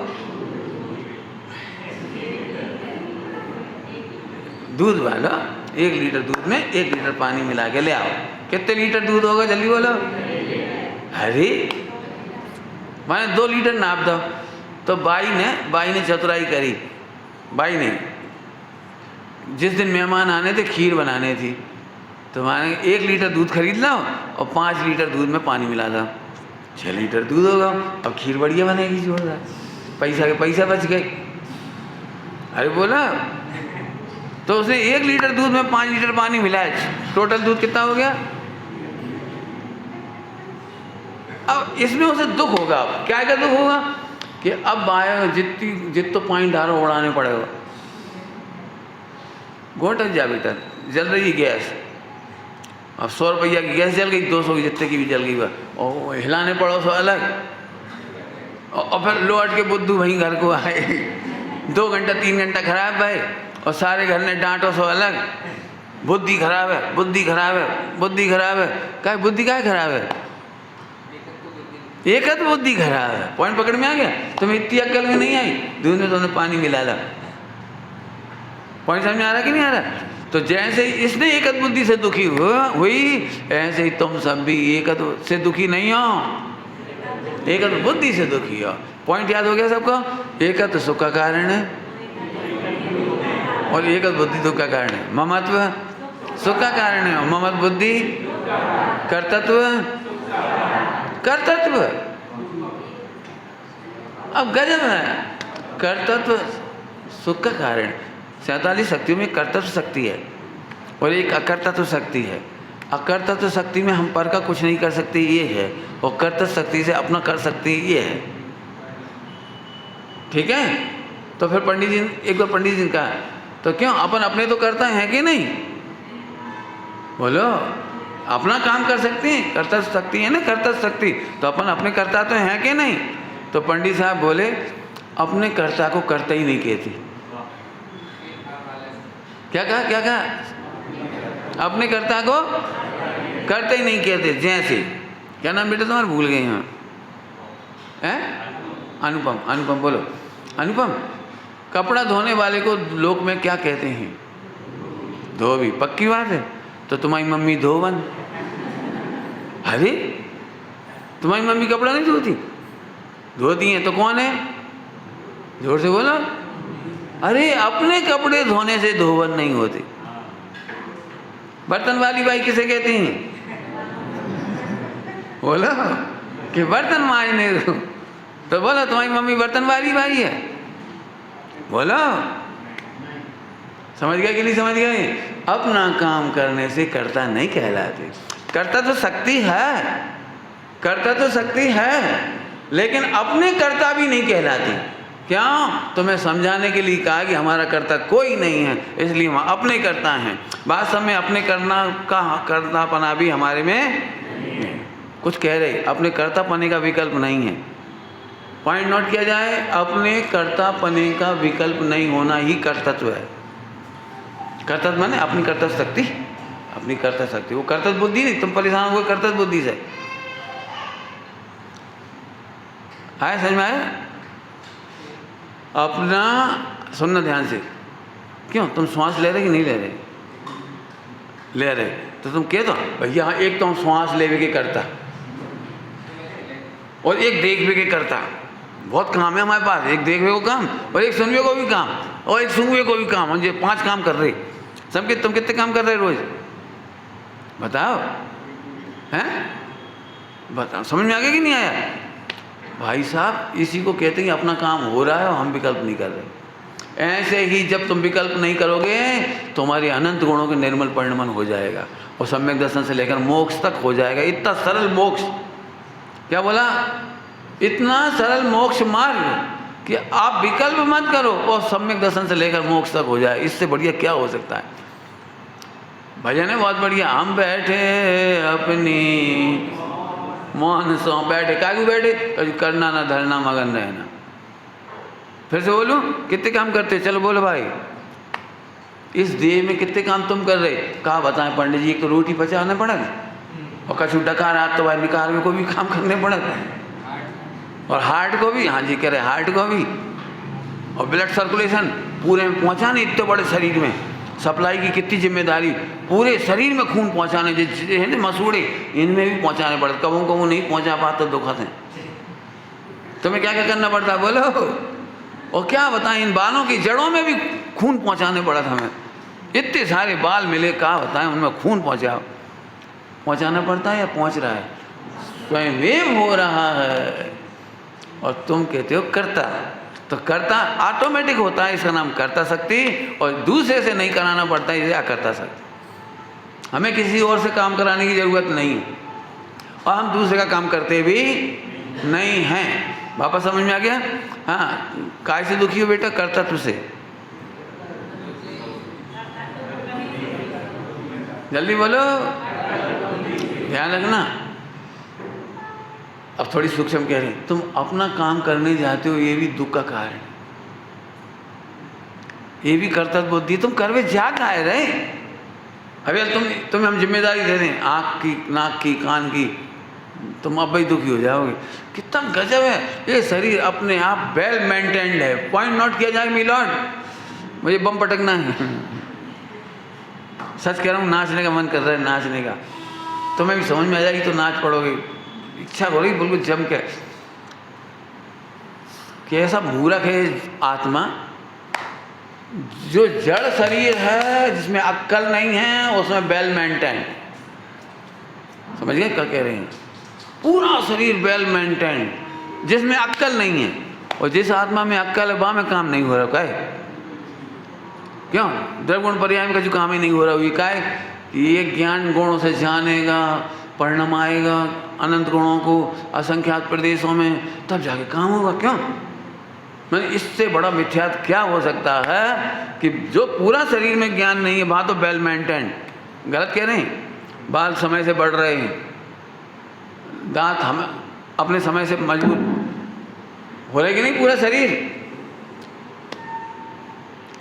दूध वालो 1 लीटर दूध में 1 लीटर पानी मिला के ले आओ, कितने लीटर दूध होगा? जल्दी बोलो। अरे मैंने 2 लीटर नाप दो। तो बाई ने चतुराई करी। बाई ने जिस दिन मेहमान आने थे, खीर बनाने थी, तो मैंने 1 लीटर दूध खरीद लाओ और 5 लीटर दूध में पानी मिला दो, 6 लीटर दूध होगा। अब खीर बढ़िया बनेगी, जोरदार। पैसा के पैसा बच गए। अरे बोला, तो उसने 1 लीटर दूध में 5 लीटर पानी मिलाया, टोटल दूध कितना हो गया? अब इसमें उसे दुख होगा। अब क्या क्या दुख होगा कि अब आया जितना पानी डालो उड़ाने पड़ेगा। घोटक जा बेटा, जल रही गैस। अब 100 रुपया की गैस जल गई, 200 की जितने की भी जल गई वह, और हिलाने पड़ो सो अलग। और फिर लौट के बुद्धू वहीं घर को आए, 2 घंटा 3 घंटा खराब भाई, और सारे घर ने डांटो सो अलग। बुद्धि खराब है, बुद्धि खराब है, बुद्धि खराब है। क्या बुद्धि क्या खराब है? एकत्व बुद्धि खराब है। पॉइंट पकड़ में आ गया? तुम्हें इतनी अक्ल में नहीं आई, दूध में तुमने पानी मिला ला। पॉइंट समझ में आ रहा कि नहीं आ रहा? तो जैसे इसने एकत्व बुद्धि से दुखी हुई, ऐसे ही तुम सब भी एकत्व से दुखी नहीं हो, एकत्व बुद्धि से दुखी हो। पॉइंट याद हो गया सबको? एकत्व सुख का कारण है और एकत्व बुद्धि दुख का कारण है। ममत्व सुख का कारण है और ममत्व बुद्धि कर्तृत्व कर्तृत्व। अब गजब है, कर्तृत्व सुख का कारण। 47 शक्तियों में कर्तृत्व शक्ति है और एक अकर्तृत्व शक्ति है। अकर्तृत्व शक्ति में हम पर का कुछ नहीं कर सकते ये है, और कर्तृत्व शक्ति से अपना कर सकते ये है। ठीक है? तो फिर पंडित जी एक बार पंडित जी ने कहा, तो क्यों अपन अपने तो करता है कि नहीं? बोलो, अपना काम कर सकते हैं, कर्तव्य शक्ति है ना, कर्तव्य शक्ति, तो अपन अपने कर्ता तो हैं कि नहीं? तो पंडित साहब बोले, अपने कर्ता को करता ही नहीं कहते। क्या कहा? क्या कहा? अपने कर्ता को करते ही नहीं कहते। जैसे क्या नाम बेटा तुम्हारा? भूल गए हैं। अनुपम। अनुपम बोलो। अनुपम, कपड़ा धोने वाले को लोक में क्या कहते हैं? धोबी। पक्की बात है। तो तुम्हारी मम्मी धोवन। अरे तुम्हारी मम्मी कपड़ा नहीं धोती? धोती है तो कौन है? जोर से बोलो। अरे अपने कपड़े धोने से धोवन नहीं होते। बर्तन वाली बाई किसे कहते हैं? बोलो कि बर्तन मांजने दो। तो बोलो तुम्हारी मम्मी बर्तन वाली बाई है? बोलो। समझ गए कि नहीं समझ गए? अपना काम करने से कर्ता नहीं कहलाते। कर्ता तो शक्ति है, कर्ता तो शक्ति है, लेकिन अपने कर्ता भी नहीं कहलाते। क्यों? तो मैं समझाने के लिए कहा कि हमारा कर्ता कोई नहीं है, इसलिए हम अपने कर्ता हैं। वास्तव में अपने करना का कर्तापना भी हमारे में कुछ कह रहे, अपने कर्तापने का विकल्प नहीं है। पॉइंट नोट किया जाए, अपने कर्तापने का विकल्प नहीं होना ही कर्तृत्व है। कर्तव्य माने अपनी कर्तव्य शक्ति, अपनी कर्तव्य शक्ति। वो कर्तव्य बुद्धि नहीं, तुम परेशान हो कर्तव्य बुद्धि से। आया समझ में? आया? अपना सुनना ध्यान से। क्यों? तुम श्वास ले रहे कि नहीं ले रहे? ले रहे। तो तुम कह दो भैया एक तो हम श्वास लेवे के करता और एक देखवे के करता। बहुत काम है हमारे पास, एक देखवे को काम और एक सुनवे को भी काम और एक सूंघवे को भी काम। हम ये 5 काम कर रहे। सबके तुम कितने काम कर रहे रोज? बताओ। हैं? बताओ। समझ में आ गया कि नहीं आया? भाई साहब, इसी को कहते हैं अपना काम हो रहा है और हम विकल्प नहीं कर रहे। ऐसे ही जब तुम विकल्प नहीं करोगे तुम्हारे अनंत गुणों के निर्मल परिणमन हो जाएगा और सम्यक दर्शन से लेकर मोक्ष तक हो जाएगा। इतना सरल मोक्ष, क्या बोला? इतना सरल मोक्ष मार्ग कि आप विकल्प मत करो और सम्यक दर्शन से लेकर मोक्ष तक हो जाए। इससे बढ़िया क्या हो सकता है? भजन है बहुत बढ़िया। हम बैठे अपनी मौन सो बैठे, कागू बैठे, करना ना धरना मगन रहना। फिर से बोलूं, कितने काम करते? चलो बोलो भाई, इस देह में कितने काम तुम कर रहे? कहा बताएं पंडित जी, एक तो रोटी पचाने पड़त और कछु डकार हाथ तो भाई निकार में को भी काम करने पड़त और हार्ट को भी, हाँ जी कह रहे हार्ट को भी, और ब्लड सर्कुलेशन पूरे में पहुँचाने, इतने बड़े शरीर में सप्लाई की कितनी जिम्मेदारी। पूरे शरीर में खून पहुँचाने जो है ना मसूड़े, इनमें भी पहुँचाने पड़ते। कबू कबू नहीं पहुँचा पाते तो दुखत है। तुम्हें क्या क्या करना पड़ता है बोलो? और क्या बताएं, इन बालों की जड़ों में भी खून पहुँचाने पड़ा था हमें। इतने सारे बाल मिले, कहा बताएं उनमें खून पहुँचाना पड़ता है या पहुँच रहा है? स्वयं हो रहा है और तुम कहते हो कर्ता। तो कर्ता ऑटोमेटिक होता है, इसका नाम कर्ता शक्ति, और दूसरे से नहीं कराना पड़ता है, इसे अकर्ता शक्ति। हमें किसी और से काम कराने की जरूरत नहीं है और हम दूसरे का काम करते भी नहीं हैं। वापस समझ में आ गया? हाँ। काय से दुखी हो बेटा? कर्तत्व से। जल्दी बोलो, ध्यान रखना। अब थोड़ी सूक्ष्म कह रहे हैं, तुम अपना काम करने जाते हो, ये भी दुख का कारण, ये भी कर्तव्य बुद्धि। तुम करवे जा का है रहे। अभी तुम्हें हम जिम्मेदारी दे दें आँख की, नाक की, कान की, तुम अब भाई दुखी हो जाओगे। कितना गजब है ये शरीर, अपने आप वेल मेंटेन्ड है। पॉइंट नोट किया जाए मिलॉर्ड, मुझे बम पटकना है। सच कह रहा हूँ, नाचने का मन कर रहा है, नाचने का। तुम्हें भी समझ में आ जाएगी तो नाच पड़ोगे। इच्छा हो रही बिल्कुल जम के। कि ऐसा मूर्ख है आत्मा जो जड़ शरीर है, जिसमें अक्ल नहीं है, उसमें वेल मेंटेन, समझ गए क्या कह रहे हैं? पूरा शरीर वेल मेंटेन, जिसमें अक्ल नहीं है। और जिस आत्मा में अक्ल है वहाँ में काम नहीं हो रहा। क्या है? क्यों? द्रव्य पर्याय में कभी काम ही नहीं हो रहा। ये क्या है कि ये ज्ञान गुणों से जानेगा, परिणाम आएगा अनंत गुणों को असंख्यात प्रदेशों में, तब जाके काम होगा। क्यों? मैंने इससे बड़ा मिथ्यात क्या हो सकता है कि जो पूरा शरीर में ज्ञान नहीं है वहाँ तो वेल मेंटेन। गलत कह रहे हैं? बाल समय से बढ़ रहे हैं, दांत हम अपने समय से मजबूत हो रहे कि नहीं? पूरा शरीर,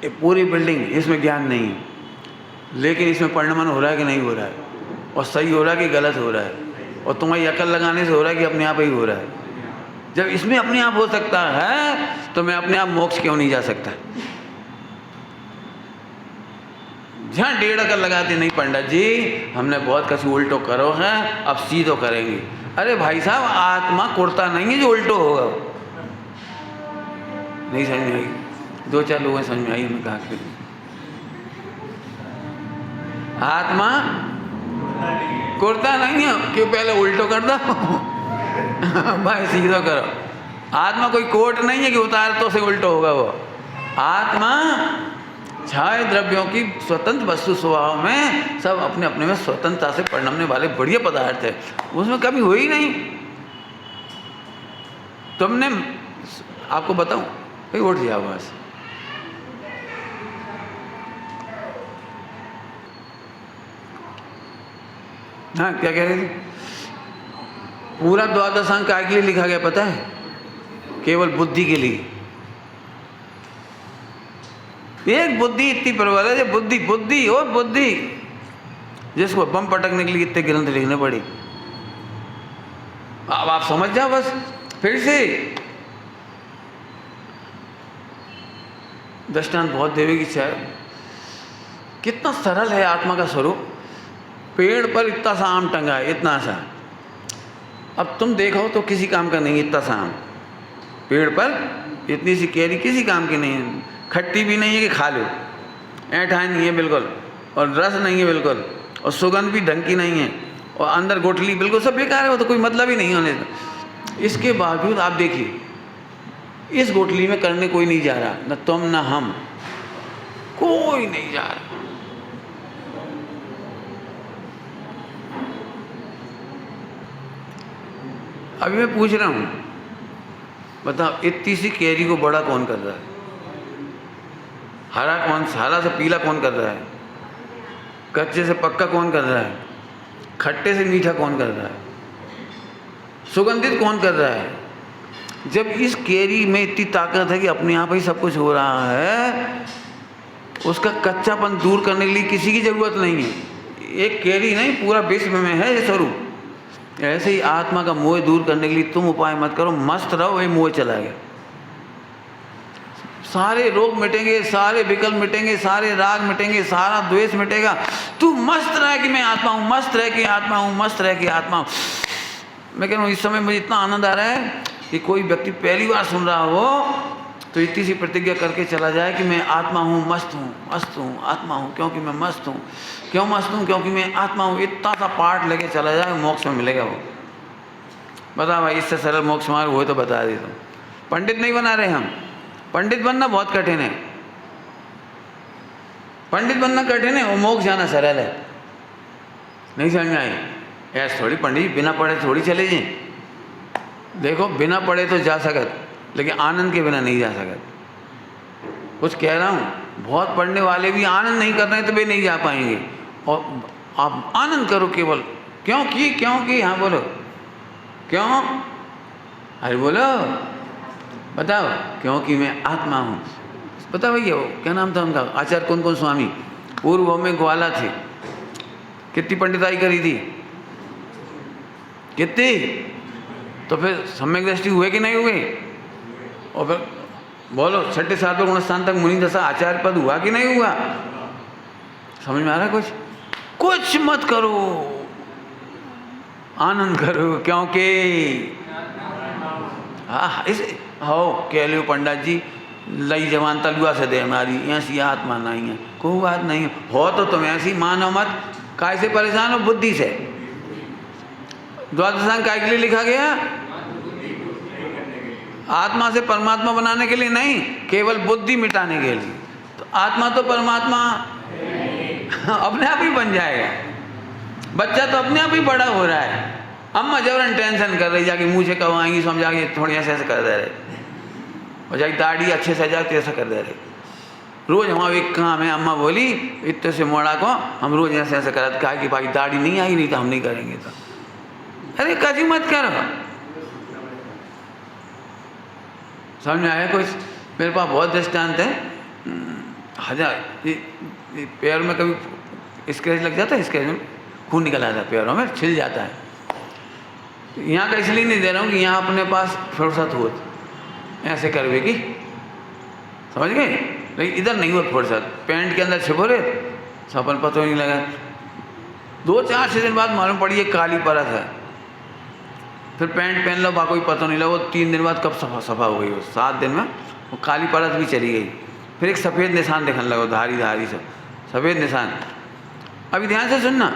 ये पूरी बिल्डिंग, इसमें ज्ञान नहीं है, लेकिन इसमें परिणमन हो रहा है कि नहीं हो रहा है, और सही हो रहा है कि गलत हो रहा है, और तुम्हारी अकल लगाने से हो रहा है कि अपने आप ही हो रहा है। जब इसमें अपने आप हो सकता है तो मैं अपने आप मोक्ष क्यों नहीं जा सकता? जहाँ 1.5 अकल लगाते नहीं पंडित जी, हमने बहुत कछु उल्टो करो है, अब सीधो करेंगे। अरे भाई साहब, आत्मा कुर्ता नहीं है जो उल्टो होगा। नहीं समझ में आई? 2-4 लोगों समझ में आई। हमने कहा कि आत्मा कुर्ता नहीं है, क्यों पहले उल्टो कर दो भाई सीधो करो। आत्मा कोई कोट नहीं है कि उतार तो से उल्टो होगा। वो आत्मा छाया द्रव्यों की स्वतंत्र वस्तु स्वभाव में, सब अपने अपने में स्वतंत्रता से परिणमने वाले बढ़िया पदार्थ है, उसमें कभी हुई ही नहीं। तुमने, आपको बताऊं, भाई उठ जाओ बस। हाँ, क्या कह रहे थे? पूरा द्वादशांक काय के लिए लिखा गया पता है? केवल बुद्धि के लिए। एक बुद्धि इतनी प्रबल है, बुद्धि बुद्धि और बुद्धि, जिसको बम पटकने के लिए इतने ग्रंथ लिखने पड़ी। अब आप समझ जाओ बस। फिर से दृष्टांत बहुत देवे की चाहे, कितना सरल है आत्मा का स्वरूप। पेड़ पर इतना सा आम टंगा है, इतना सा। अब तुम देखो तो किसी काम का नहीं, इतना सा आम पेड़ पर, इतनी सी कैरी किसी काम की नहीं है। खट्टी भी नहीं है कि खा लो, ऐठा नहीं है बिल्कुल, और रस नहीं है बिल्कुल, और सुगंध भी ढंग की नहीं है, और अंदर गोठली बिल्कुल सब बेकार है। वो तो कोई मतलब ही नहीं होने का। इसके बावजूद आप देखिए, इस गोठली में करने कोई नहीं जा रहा, न तुम न हम, कोई नहीं जा रहा। अभी मैं पूछ रहा हूं, बताओ इतनी सी कैरी को बड़ा कौन कर रहा है? हरा से पीला कौन कर रहा है? कच्चे से पक्का कौन कर रहा है? खट्टे से मीठा कौन कर रहा है? सुगंधित कौन कर रहा है? जब इस कैरी में इतनी ताकत है कि अपने आप ही सब कुछ हो रहा है, उसका कच्चापन दूर करने के लिए किसी की जरूरत नहीं है। एक कैरी नहीं, पूरा विश्व में है ये स्वरूप। ऐसे ही आत्मा का मोह दूर करने के लिए तुम उपाय मत करो, मस्त रहो, वही मोह चला गया। सारे रोग मिटेंगे, सारे विकल्प मिटेंगे, सारे राग मिटेंगे, सारा द्वेष मिटेगा। तू मस्त रह कि मैं आत्मा हूँ, मस्त रह कि आत्मा हूँ, मस्त रह कि आत्मा हूँ। मैं कह रहा हूँ इस समय मुझे इतना आनंद आ रहा है कि कोई व्यक्ति पहली बार सुन रहा हो तो इतनी सी प्रतिज्ञा करके चला जाए कि मैं आत्मा हूँ, मस्त हूँ, मस्त हूँ, आत्मा हूँ, क्योंकि मैं मस्त हूँ। क्यों मस्त हूँ? क्योंकि मैं आत्मा हूँ। इतना सा पाठ लेके चला जाए, मोक्ष में मिलेगा वो। बता भाई, इससे सरल मोक्ष मार्ग हो तो बता दे। तुम पंडित नहीं बना रहे हम। पंडित बनना बहुत कठिन है, पंडित बनना कठिन है, और मोक्ष जाना सरल है। नहीं समझ में आई? ऐसा थोड़ी पंडित बिना पढ़े थोड़ी चले जाए। देखो, बिना पढ़े तो जा सकत, लेकिन आनंद के बिना नहीं जा सकत। कुछ कह रहा हूँ, बहुत पढ़ने वाले भी आनंद नहीं कर रहे तो वे नहीं जा पाएंगे। और आप आनंद करो केवल, क्योंकि हाँ बोलो, क्यों? अरे बोलो, बताओ। क्योंकि मैं आत्मा हूँ। पता भैया वो क्या नाम था उनका? आचार्य कौन स्वामी, पूर्व में ग्वाला थे। कितनी पंडिताई करी थी? कितनी? तो फिर सम्यक दृष्टि हुए कि नहीं हुए? और फिर बोलो, 6 साल पर गुणस्थान तक मुनि दशा आचार्य पद हुआ कि नहीं हुआ? समझ में आ रहा? कुछ मत करो, आनंद करो, क्योंकि हाँ, हो कह लियो पंडित जी लई जवान तलुआ से दे हमारी ऐसी आत्मा नहीं है, कोई बात नहीं हो तो तुम ऐसी मानो मत। काय से परेशान हो? बुद्धि से। द्वादशांग काय के लिए लिखा गया? आत्मा से परमात्मा बनाने के लिए नहीं, केवल बुद्धि मिटाने के लिए। तो आत्मा तो परमात्मा अपने आप ही बन जाएगा। बच्चा तो अपने आप ही बड़ा हो रहा है। अम्मा जबरन टेंशन कर रही, जाके मुँह से कवाएंगी समझा के थोड़ी ऐसे कह दे रहे, और जाके दाढ़ी अच्छे से जाके ऐसा कर दे रहे। रोज हमारा एक काम है, अम्मा बोली इतने से मोड़ा को हम रोज ऐसे ऐसे करा, कहा कि भाई दाढ़ी नहीं आई, नहीं तो हम नहीं करेंगे। तो अरे कजी मत करो। समझ में आया कुछ? मेरे पास बहुत दृष्टांत है, हजार पैर में कभी स्क्रैच लग जाता है, स्क्रैच में खून निकल आता है, पैरों में छिल जाता है। यहाँ का इसलिए नहीं दे रहा हूँ कि यहाँ अपने पास फुर्सत हो ऐसे करवे की, समझ गए? लेकिन इधर नहीं हो फुर्सत, पैंट के अंदर छिपो रहे सपन पता नहीं लगा। 2-4 दिन बाद मालूम पड़ी एक काली परत है, फिर पैंट पहन लो कोई पता नहीं लगा, वो 3 दिन बाद कब सफा हो गई, वो 7 दिन में वो काली परत भी चली गई। फिर एक सफ़ेद निशान दिखने लगा, धारी धारी से सफ़ेद निशान। अभी ध्यान से सुनना,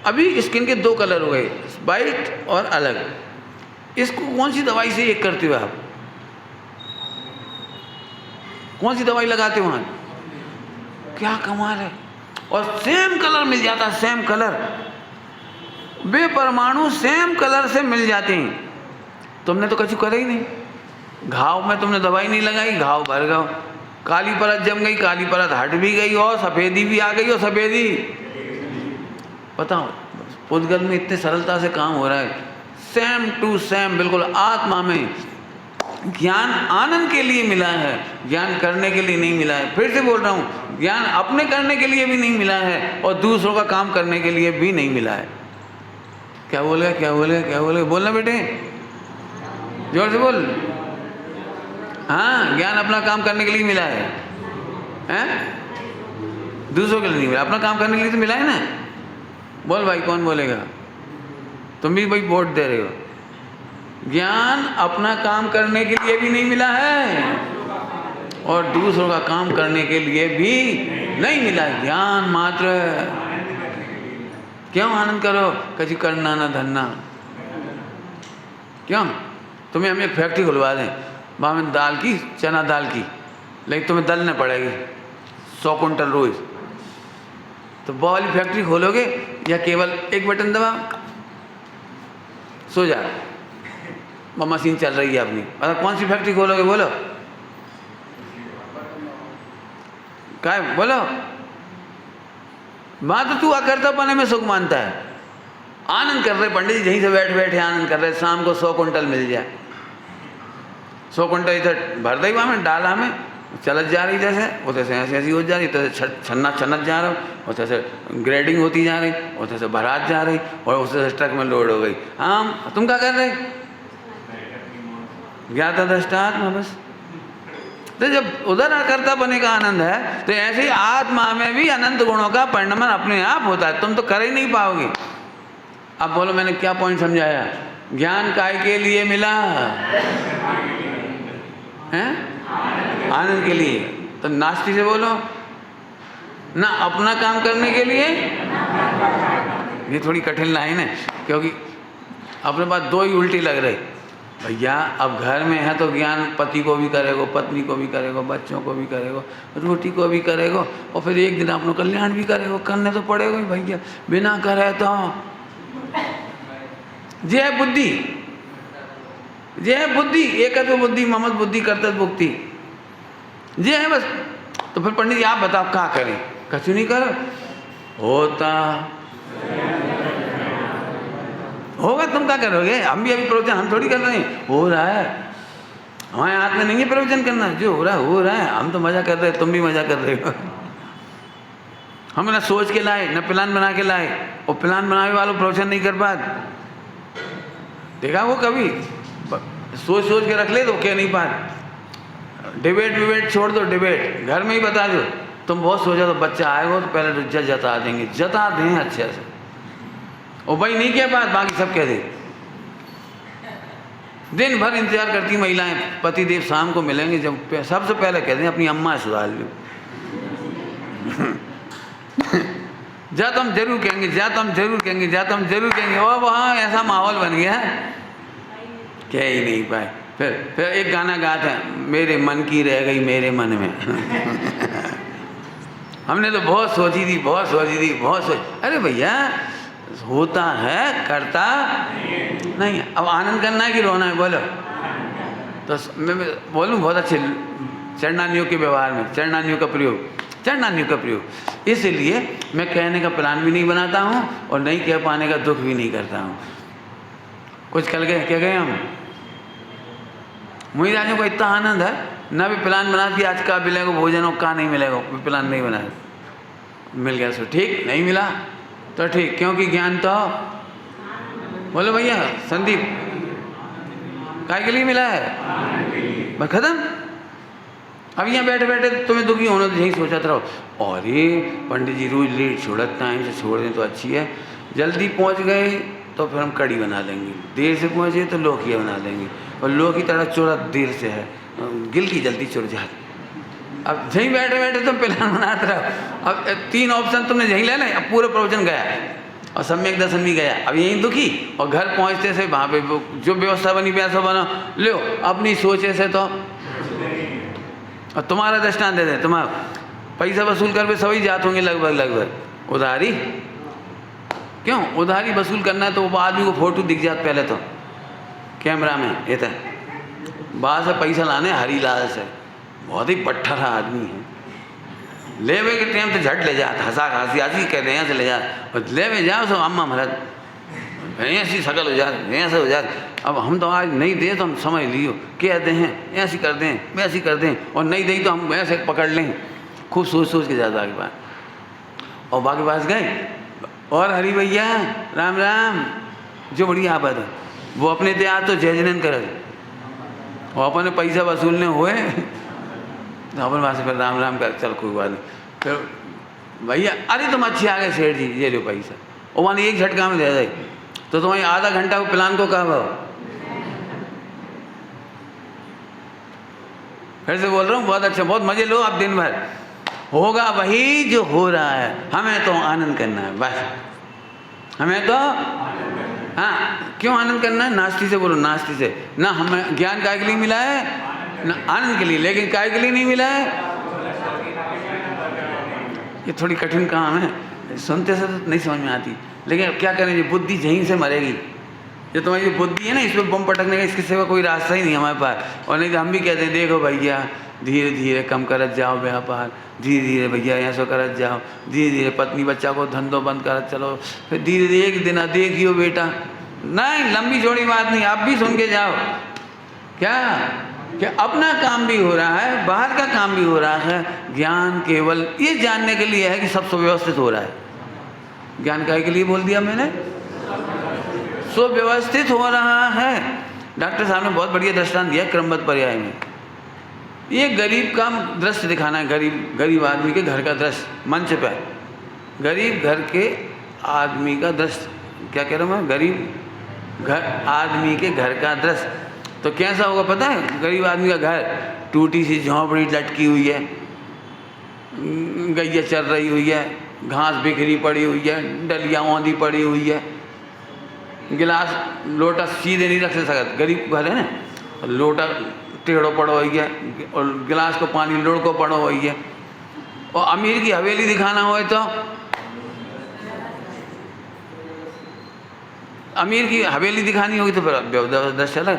अभी स्किन के 2 कलर हो गए, वाइट और अलग। इसको कौन सी दवाई से एक करते हो आप? कौन सी दवाई लगाते हो? क्या कमाल है! और सेम कलर मिल जाता है, सेम कलर, वे परमाणु सेम कलर से मिल जाते हैं। तुमने तो कछु करे ही नहीं, घाव में तुमने दवाई नहीं लगाई, घाव भर गया। काली परत जम गई, काली परत हट भी गई, और सफ़ेदी भी आ गई, और सफ़ेदी बताओ पुद्गल में इतने सरलता से काम हो रहा है। सेम टू सेम बिल्कुल। आत्मा में ज्ञान आनंद के लिए मिला है, ज्ञान करने के लिए नहीं मिला है। फिर से बोल रहा हूँ, ज्ञान अपने करने के लिए भी नहीं मिला है, और दूसरों का काम करने के लिए भी नहीं मिला है। क्या बोलेगा, क्या बोलेगा, क्या बोलेगा? बोलना बेटे, जोर से बोल। हाँ, ज्ञान अपना काम करने के लिए मिला है, हैं? दूसरों के लिए नहीं मिला, अपना काम करने के लिए तो मिला है ना। बोल भाई, कौन बोलेगा? तुम भी भाई वोट दे रहे हो। ज्ञान अपना काम करने के लिए भी नहीं मिला है, और दूसरों का काम करने के लिए भी नहीं मिला है। ज्ञान मात्र। क्यों आनंद करो? कभी करना ना धरना। क्यों? तुम्हें हम एक फैक्ट्री खुलवा दें, वहाँ में दाल की, चना दाल की, लेकिन तुम्हें दलने पड़ेगी 100 कुंटल रोज। तो वो वाली फैक्ट्री खोलोगे या केवल एक बटन दबा सो जा, वो मशीन चल रही है अपनी? मतलब कौन सी फैक्ट्री खोलोगे? बोलो क्या है? बोलो। माँ तो तू अकर्तापने में सुख मानता है। आनंद कर रहे पंडित जी, यहीं से बैठ बैठे आनंद कर रहे, शाम को 100 कुंटल मिल जाए, 100 कुंटल इधर भर दई, वहाँ में डाला में चलत जा रही, जैसे उधर से ऐसी ऐसी हो जा रही, तो छन्ना छन्नत जा रहा, उधर से ग्रेडिंग होती जा रही, उधर से भरात जा रही, और उधर से ट्रक में लोड हो गई। हाँ, तुम क्या कर रहे? ज्ञाता दृष्टात्मा बस। तो जब उधर अकर्ता बने का आनंद है, तो ऐसे ही आत्मा में भी अनंत गुणों का परिणमन अपने आप होता है, तुम तो कर ही नहीं पाओगे। अब बोलो मैंने क्या पॉइंट समझाया? ज्ञान काय के लिए मिला है? आनंद के लिए। तो नास्ती से बोलो ना, अपना काम करने के लिए। ये थोड़ी कठिन लाइन है, क्योंकि अपने पास 2 ही उल्टी लग रहे। भैया अब घर में है तो ज्ञान पति को भी करेगो, पत्नी को भी करेगो, बच्चों को भी करेगो, रोटी को भी करेगो, और फिर एक दिन अपना कल्याण भी करेगो। करने तो पड़ेगा ही भैया, बिना करे तो। जे है बुद्धि, जे है बुद्धि, एकत्व बुद्धि, ममत बुद्धि, कर्तव्य बुद्धि, जे है बस। तो फिर पंडित जी आप बताओ क्या करें? कछु नहीं करो, होता होगा, तुम क्या करोगे? हम भी अभी प्रवचन हम थोड़ी कर रहे हैं, हो रहा है, हमारे हाथ में नहीं है प्रवचन करना। जो हो रहा है, हम तो मजा कर रहे हैं, तुम भी मजा कर रहे हो। हम ना सोच के लाए, ना प्लान बना के लाए, और प्लान बनाने वालों प्रवचन नहीं कर पाते। देखा वो कभी सोच सोच के रख ले तो कह नहीं पाते। डिबेट छोड़ दो, डिबेट घर में ही बता दो। तुम बहुत सोचा तो बच्चा आएगा तो पहले तो जता देंगे, जता दें अच्छे से, और भाई नहीं कह बात, बाकी सब कह दे। दिन भर इंतजार करती महिलाएं, पतिदेव शाम को मिलेंगे, जब सबसे पहले कहते हैं अपनी अम्मा सुधार लो। जा तो हम जरूर कहेंगे, जा तो हम जरूर कहेंगे, जा तो हम जरूर कहेंगे, और वहाँ ऐसा माहौल बन गया है कह ही नहीं पाए। फिर एक गाना गाते हैं, मेरे मन की रह गई मेरे मन में। हमने तो बहुत सोची थी, बहुत सोची थी, बहुत सोच, अरे भैया होता है करता नहीं। अब आनंद करना है कि रोना है, बोलो। तो मैं बोलूँ बहुत अच्छे चरणानियों के व्यवहार में, चरणानियों का प्रयोग, इसलिए मैं कहने का प्लान भी नहीं बनाता हूँ और नहीं कह पाने का दुख भी नहीं करता हूँ। कुछ कल गए क्या गए हम, मुझे राजों को इतना आनंद है, ना भी प्लान बना कि आज का मिलेगा भोजन और का नहीं मिलेगा, प्लान नहीं बनाया, मिल गया सो ठीक, नहीं मिला तो ठीक, क्योंकि ज्ञान तो बोलो भैया संदीप काय के लिए मिला है, बस खत्म। अब यहाँ बैठे बैठे तुम्हें दुखी होना तो यही सोचा रहो, और ये पंडित जी रोज लेट छोड़त टाइम से छोड़ दें तो अच्छी है, जल्दी पहुँच गए तो फिर हम कड़ी बना लेंगे, देर से पहुँचे तो लौकिया बना लेंगे, और लौकी तड़ा चोरा देर से है, गिल की जल्दी चुर जाती। अब यहीं बैठे बैठे तुम प्लान बनाते रहो। अब 3 ऑप्शन तुमने यहीं ले लें, अब पूरा प्रवचन गया और सम्यक दर्शन भी गया, अब यहीं दुखी, और घर पहुँचते से वहाँ पे जो व्यवस्था बनी वैसा बना लो अपनी सोचे से, तो और तुम्हारा दृष्टांत दे दें, तुम्हारा पैसा वसूल कर सभी जात होंगे लगभग उधारी, क्यों उधारी वसूल करना है तो वो आदमी को फोटो दिख जाता पहले तो कैमरा में, ये था बाहर से पैसा लाने हरीलाल से, बहुत ही पट्ठरा आदमी है, ले वे के टाइम तो झट ले जाता, हंसी कर रहे हैं से ले जा, और ले वे जाओ सब अम्मा महाराज ऐसी शकल हो जाती, ऐसे हो जाती। अब हम तो आज नहीं दे तो हम समझ लियो कहते हैं ऐसी कर दें वैसी कर दें, और नहीं दे तो हम ऐसे पकड़ लें, खूब सोच सोच के जाता आगे पास, और बाकी पास गए, और हरी भैया राम राम, जो बड़ी आफत है वो अपने तैयार तो जय जनन करे, और अपने पैसा वसूलने हुए तो अपन वहाँ से फिर राम राम कर, चल कोई बात नहीं, फिर भैया अरे तुम अच्छे आ गए सेठ जी, ये लो पैसा, और वहाँ एक झटका में दे दे, तो तुम्हारी आधा घंटा को प्लान को कहा, फिर से बोल रहा हूँ, बहुत अच्छा, बहुत मजे लो आप दिन भर, होगा वही जो हो रहा है, हमें तो आनंद करना है बस, हमें तो हाँ, क्यों आनंद करना है, नास्ती से बोलो, नास्ती से ना, हमें ज्ञान काय के लिए मिला है ना आनंद के लिए, लेकिन काय के लिए नहीं मिला है, ये थोड़ी कठिन काम है, सुनते से तो नहीं समझ में आती, लेकिन अब क्या करें, ये बुद्धि यहीं से मरेगी, जो तुम्हारी बुद्धि है ना इसमें बम पटकने का, इसके सिवा कोई रास्ता ही नहीं हमारे पास, और नहीं तो हम भी कहते हैं देखो भैया धीरे धीरे कम करत जाओ व्यापार, धीरे धीरे भैया ऐसा करत जाओ, धीरे धीरे पत्नी बच्चा को धंधो बंद करत चलो, फिर धीरे धीरे एक दिन देखियो बेटा, नहीं लंबी चौड़ी बात नहीं, आप भी सुन के जाओ, क्या अपना काम भी हो रहा है, बाहर का काम भी हो रहा है, ज्ञान केवल ये जानने के लिए है कि सब सुव्यवस्थित हो रहा है, ज्ञान काय के लिए बोल दिया मैंने, सुव्यवस्थित हो रहा है। डॉक्टर साहब ने बहुत बढ़िया दृष्टांत दिया क्रमबद्ध पर्याय में, ये गरीब का दृश्य दिखाना है, गरीब आदमी के घर का दृश्य मंच पे, गरीब घर के आदमी का दृश्य, क्या कह रहा हूँ मैं, गरीब घर आदमी के घर का दृश्य, तो कैसा होगा पता है, गरीब आदमी का घर, टूटी सी झोंपड़ी लटकी हुई है, गैया चल रही हुई है, घास बिखरी पड़ी हुई है, डलियाँ औंधी पड़ी हुई है, गिलास लोटा सीधे नहीं रख सकता, गरीब घर है ना, लोटा टेढ़ो पड़ो हुई है, और गिलास को पानी लुढ़को पड़ो हुई है, और अमीर की हवेली दिखाना हो तो अमीर की हवेली दिखानी होगी तो फिर दस चला।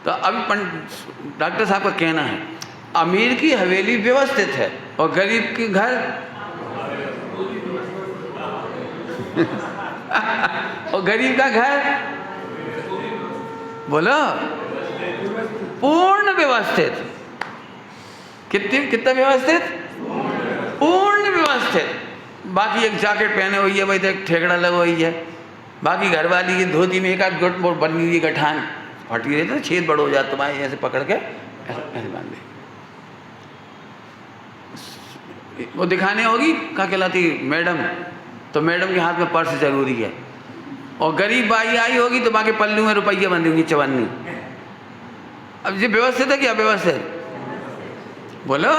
तो अभी डॉक्टर साहब का कहना है अमीर की हवेली व्यवस्थित है और गरीब के घर और गरीब का घर बोलो पूर्ण व्यवस्थित। कितना व्यवस्थित? पूर्ण व्यवस्थित। बाकी एक जैकेट पहने हुई है भाई, तो एक ठेकड़ा लगा हुई है, बाकी घरवाली की धोती में एक आध गुट बनी हुई गठान फटी रही तो छेद बड़ हो जाता, तुम्हारे ऐसे पकड़ के ऐसे बांध दे, वो दिखाने होगी क्या कहलाती मैडम, तो मैडम के हाथ में पर्स जरूरी है, और गरीब बाई आई होगी तो बाकी पल्लू में रुपये बंधी होंगी 54, अब ये व्यवस्थित है कि अव्यवस्थित? बोलो,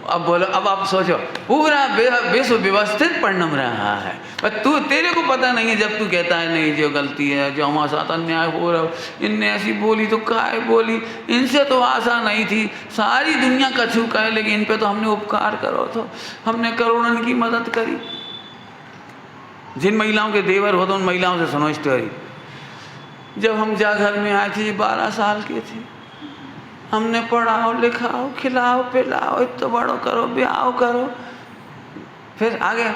अब बोलो, अब आप सोचो, पूरा विश्व व्यवस्थित परिणम रहा है, पर तेरे को पता नहीं है। जब तू कहता है नहीं जो गलती है, जो हमारे साथ अन्याय हो रहा, इनने ऐसी बोली तो काय बोली, इनसे तो आशा नहीं थी, सारी दुनिया कछू कहे लेकिन इन पे तो हमने उपकार करो, तो हमने करोड़ों की मदद करी। जिन महिलाओं के देवर हो तो उन महिलाओं से सुनो स्टोरी। जब हम जा घर में आए थे, 12 साल के थे, हमने पढ़ाओ लिखाओ खिलाओ पिलाओ, इतना बड़ो करो, ब्याह करो, फिर आ गया,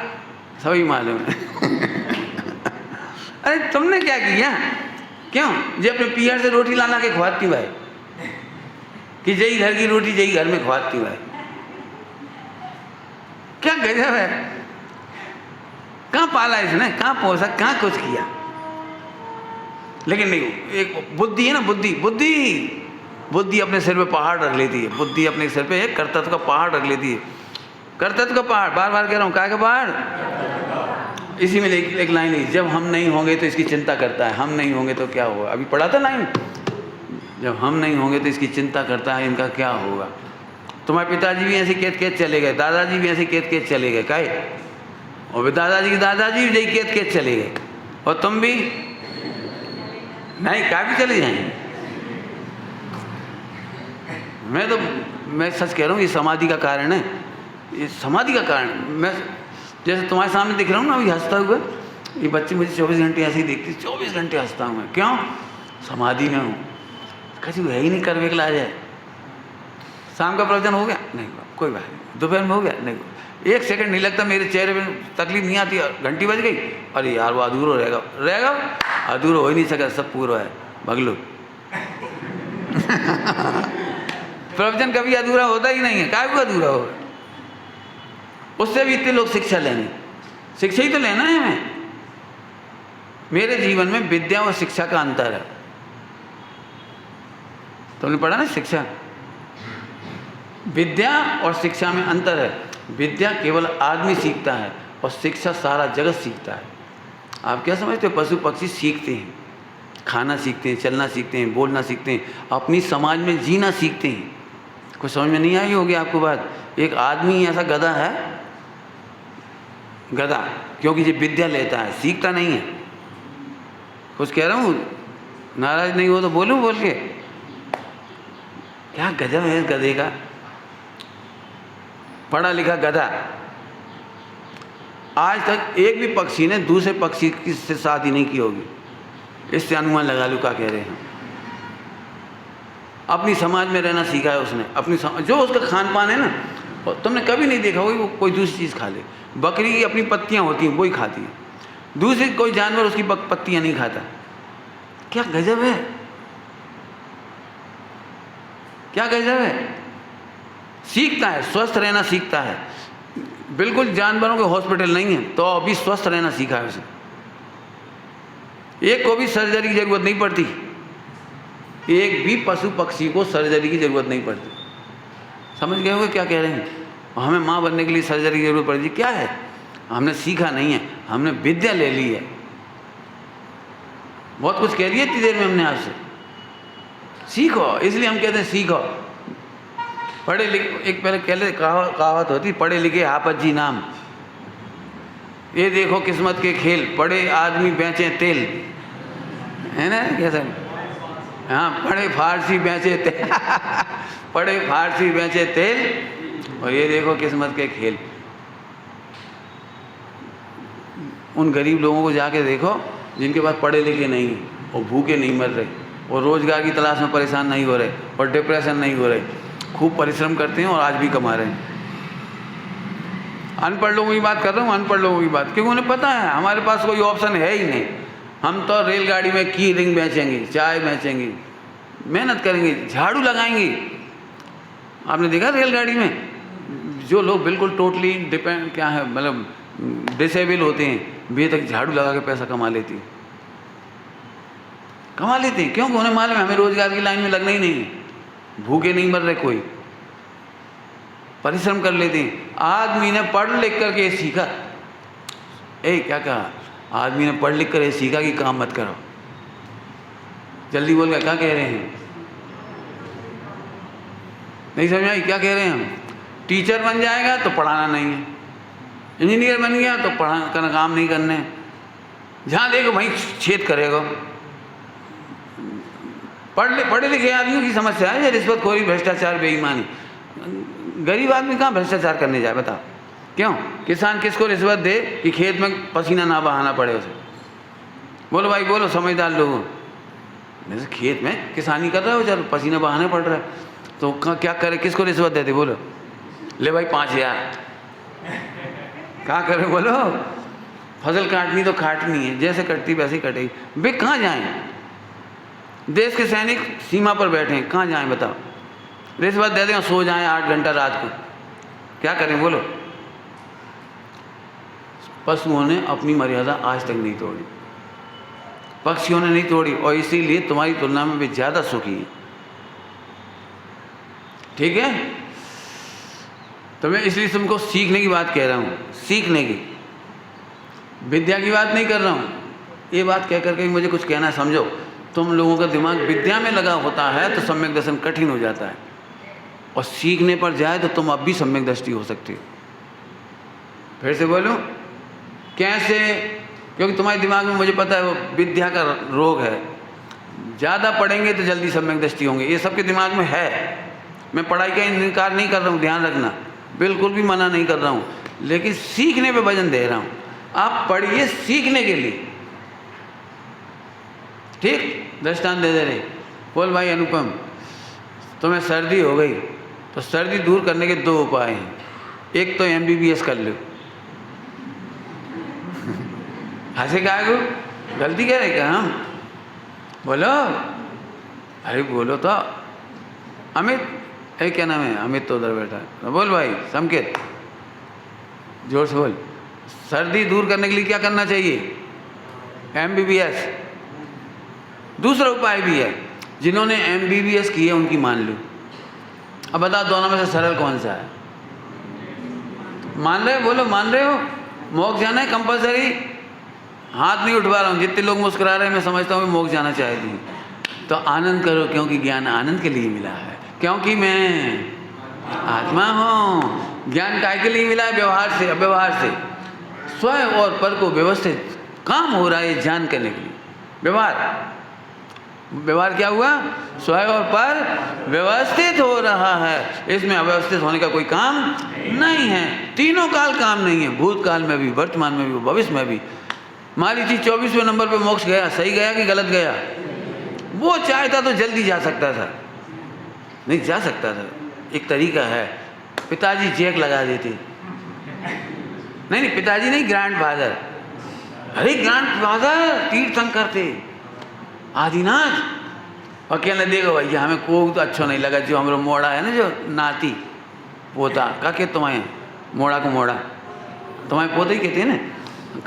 सभी मालूम है। अरे तुमने क्या किया? क्यों जे अपने पियर से रोटी लाना के खुआती भाई, कि जई घर की रोटी जई घर में खुआती भाई? क्या गजब है! कहाँ पाला इसने, कहाँ पोसा, कहाँ कुछ किया? लेकिन नहीं, एक बुद्धि है ना, बुद्धि बुद्धि बुद्धि अपने सिर पे पहाड़ रख लेती है। बुद्धि अपने सिर पे एक कर्तव्य का पहाड़ रख लेती है। कर्तव्य का पहाड़, बार बार कह रहा हूँ, काय का पहाड़? इसी में एक लाइन है, जब हम नहीं होंगे तो इसकी चिंता करता है, हम नहीं होंगे तो क्या होगा? अभी पढ़ा था लाइन, जब हम नहीं होंगे तो इसकी चिंता करता है, इनका क्या होगा? तुम्हारे पिताजी भी ऐसे केत केत चले गए, दादाजी भी ऐसे केत केत चले गए, काहे? और दादाजी के दादाजी भी केत केत चले गए, और तुम भी नहीं, क्या भी चले जाएंगे। मैं सच कह रहा हूँ, ये समाधि का कारण है, ये समाधि का कारण। मैं जैसे तुम्हारे सामने दिख रहा हूँ ना अभी हंसता हुआ, ये बच्चे मुझे 24 घंटे ऐसे ही देखती, 24 घंटे हंसता हूँ मैं। क्यों? समाधि में हूँ। कभी है ही नहीं करवे के ला जाए। शाम का प्रवचन हो गया? नहीं, कोई बात नहीं। दोपहर में हो गया? नहीं, 1 सेकंड नहीं लगता, मेरे चेहरे में तकलीफ नहीं आती। घंटी बज गई, अरे यार वो अधूरा रहेगा, अधूरा हो ही नहीं सका, सब पूरा है, भगलो। प्रवचन कभी अधूरा होता ही नहीं है, काय को अधूरा होगा? उससे भी इतने लोग शिक्षा लेंगे, शिक्षा ही तो लेना है हमें। मेरे जीवन में विद्या और शिक्षा का अंतर है। तुमने पढ़ा ना शिक्षा, विद्या और शिक्षा में अंतर है। विद्या केवल आदमी सीखता है और शिक्षा सारा जगत सीखता है। आप क्या समझते हो? पशु पक्षी सीखते हैं, खाना सीखते हैं, चलना सीखते हैं, बोलना सीखते हैं, अपनी समाज में जीना सीखते हैं। कुछ समझ में नहीं आई होगी आपको बात? एक आदमी ऐसा गधा है, गधा, क्योंकि ये विद्या लेता है, सीखता नहीं है। कुछ कह रहा हूँ, नाराज नहीं हो तो बोलूँ बोल के? क्या गजब है इस गधे का, पढ़ा लिखा गधा। आज तक एक भी पक्षी ने दूसरे पक्षी से शादी नहीं की होगी। इससे अनुमान लगा लो क्या कह रहे हैं। अपनी समाज में रहना सीखा है उसने, अपनी जो उसका खान पान है ना, तुमने कभी नहीं देखा होगा वो कोई दूसरी चीज़ खा ले। बकरी की अपनी पत्तियां होती हैं, वही खाती है, दूसरी कोई जानवर उसकी पत्तियां नहीं खाता। क्या गजब है, क्या गजब है। सीखता है, स्वस्थ रहना सीखता है। बिल्कुल जानवरों के हॉस्पिटल नहीं है तो अभी स्वस्थ रहना सीखा है उसने। एक को भी सर्जरी की जरूरत नहीं पड़ती, एक भी पशु पक्षी को सर्जरी की जरूरत नहीं पड़ती। समझ गए होंगे क्या कह रहे हैं? हमें माँ बनने के लिए सर्जरी की जरूरत पड़ती क्या है? हमने सीखा नहीं है, हमने विद्या ले ली है। बहुत कुछ कह दिया इतनी देर में हमने आपसे। सीखो, इसलिए हम कहते हैं सीखो। पढ़े लिखे, एक पहले कह ले कहावत होती, पढ़े लिखे आपत जी नाम। ये देखो किस्मत के खेल, पढ़े आदमी बेचे तेल, है ना? कैसा? हाँ, पढ़े फारसी बेचे तेल पढ़े फारसी बेचे तेल, और ये देखो किस्मत के खेल। उन गरीब लोगों को जाके देखो जिनके पास पढ़े लिखे नहीं हैं, और भूखे नहीं मर रहे, और रोजगार की तलाश में परेशान नहीं हो रहे, और डिप्रेशन नहीं हो रहे, खूब परिश्रम करते हैं और आज भी कमा रहे हैं। अनपढ़ लोगों की बात कर रहा हूँ, अनपढ़ लोगों की बात, क्योंकि उन्हें पता है हमारे पास कोई ऑप्शन है ही नहीं। हम तो रेलगाड़ी में की रिंग बेचेंगे, चाय बेचेंगे, मेहनत करेंगे, झाड़ू लगाएंगे। आपने देखा रेलगाड़ी में जो लोग बिल्कुल टोटली डिपेंड क्या है, मतलब डिसेबल होते हैं, वे तक झाड़ू लगा के पैसा कमा लेते हैं, क्योंकि उन्हें मालूम है हमें रोजगार की लाइन में लगना ही नहीं है, भूखे नहीं मर रहे, कोई परिश्रम कर लेते हैं। आदमी ने पढ़ लिख करके सीखा, क्या कहा? आदमी ने पढ़ लिख कर सीखा कि काम मत करो। जल्दी बोल गया, क्या कह रहे हैं? नहीं समझ आई क्या कह रहे हैं हम? टीचर बन जाएगा तो पढ़ाना नहीं है, इंजीनियर बन गया तो पढ़ा काम नहीं करने, जहाँ देखो वहीं छेद करेगा। पढ़े लिखे आदमियों की समस्या है रिश्वतखोरी, भ्रष्टाचार, बेईमानी। गरीब आदमी कहाँ भ्रष्टाचार करने जाए बताओ? क्यों? किसान किसको रिश्वत दे कि खेत में पसीना ना बहाना पड़े उसे? बोलो भाई बोलो, समझदार लोगों। जैसे खेत में किसानी कर रहे हो, चलो पसीना बहाने पड़ रहा है तो क्या करे, किसको रिश्वत देते? बोलो ले भाई 5000, कहाँ करे बोलो? फसल काटनी तो काटनी है, जैसे कटती वैसे ही कटेगी। वे कहाँ जाएं? देश के सैनिक सीमा पर बैठे हैं, कहाँ जाएं बताओ? रिश्वत दे दें और सो जाएं 8 घंटा रात को, क्या करें बोलो? पशुओं ने अपनी मर्यादा आज तक नहीं तोड़ी, पक्षियों ने नहीं तोड़ी, और इसीलिए तुम्हारी तुलना में भी ज़्यादा सुखी है। ठीक है? तो मैं इसलिए तुमको सीखने की बात कह रहा हूँ, सीखने की, विद्या की बात नहीं कर रहा हूँ। ये बात कह करके मुझे कुछ कहना है, समझो। तुम लोगों का दिमाग विद्या में लगा होता है तो सम्यक दर्शन कठिन हो जाता है, और सीखने पर जाए तो तुम अब भी सम्यक दृष्टि हो सकती हो। फिर से बोलूं कैसे? क्योंकि तुम्हारे दिमाग में मुझे पता है वो विद्या का रोग है, ज़्यादा पढ़ेंगे तो जल्दी सम्यक दृष्टि होंगे, ये सबके दिमाग में है। मैं पढ़ाई का इनकार नहीं कर रहा हूँ, ध्यान रखना, बिल्कुल भी मना नहीं कर रहा हूँ, लेकिन सीखने पे वजन दे रहा हूँ। आप पढ़िए सीखने के लिए, ठीक? दृष्टांत दे दे रहे, बोल भाई अनुपम तुम्हें सर्दी हो गई तो सर्दी दूर करने के 2 उपाय हैं। एक तो MBBS कर लो। हंसे काय को? गलती कह रहे क्या हम? बोलो, अरे बोलो तो। अमित, अरे क्या नाम है? अमित तो उधर बैठा है। बोल भाई संकेत, जोर से बोल। सर्दी दूर करने के लिए क्या करना चाहिए? MBBS। दूसरा उपाय भी है, जिन्होंने MBBS की है उनकी मान लो। अब बताओ दोनों में से सरल कौन सा है? मान रहे हो? बोलो मान रहे हो? मोक्ष जाना है कंपलसरी? हाथ नहीं उठवा रहा हूँ, जितने लोग मुस्कुरा रहे हैं मैं समझता हूँ मोक्ष जाना चाहती हूँ। तो आनंद करो, क्योंकि ज्ञान आनंद के लिए मिला है, क्योंकि मैं आत्मा हूँ। ज्ञान काय के लिए मिला है? व्यवहार से, अव्यवहार से। स्वयं और पर को व्यवस्थित काम हो रहा है जान करने के लिए। व्यवहार क्या हुआ? स्वयं और पर व्यवस्थित हो रहा है, इसमें अव्यवस्थित होने का कोई काम नहीं है। तीनों काल काम नहीं है, भूतकाल में भी, वर्तमान में भी, भविष्य में भी। मान लीजिए 24वें नंबर पे मोक्ष गया, सही गया कि गलत गया? वो चाहता तो जल्दी जा सकता था, नहीं जा सकता था। एक तरीका है, पिताजी चेक लगा देते। नहीं पिताजी नहीं, ग्रैंड फादर। अरे ग्रैंड फादर तीर्थंकर थे, आदिनाथ। और कहने देखो भैया हमें कोई तो अच्छा नहीं लगा, जो हमारा मोड़ा है ना, जो नाती पोता का के तुम्हारे मोड़ा को मोड़ा, तुम्हारे पोते ही कहते हैं ना,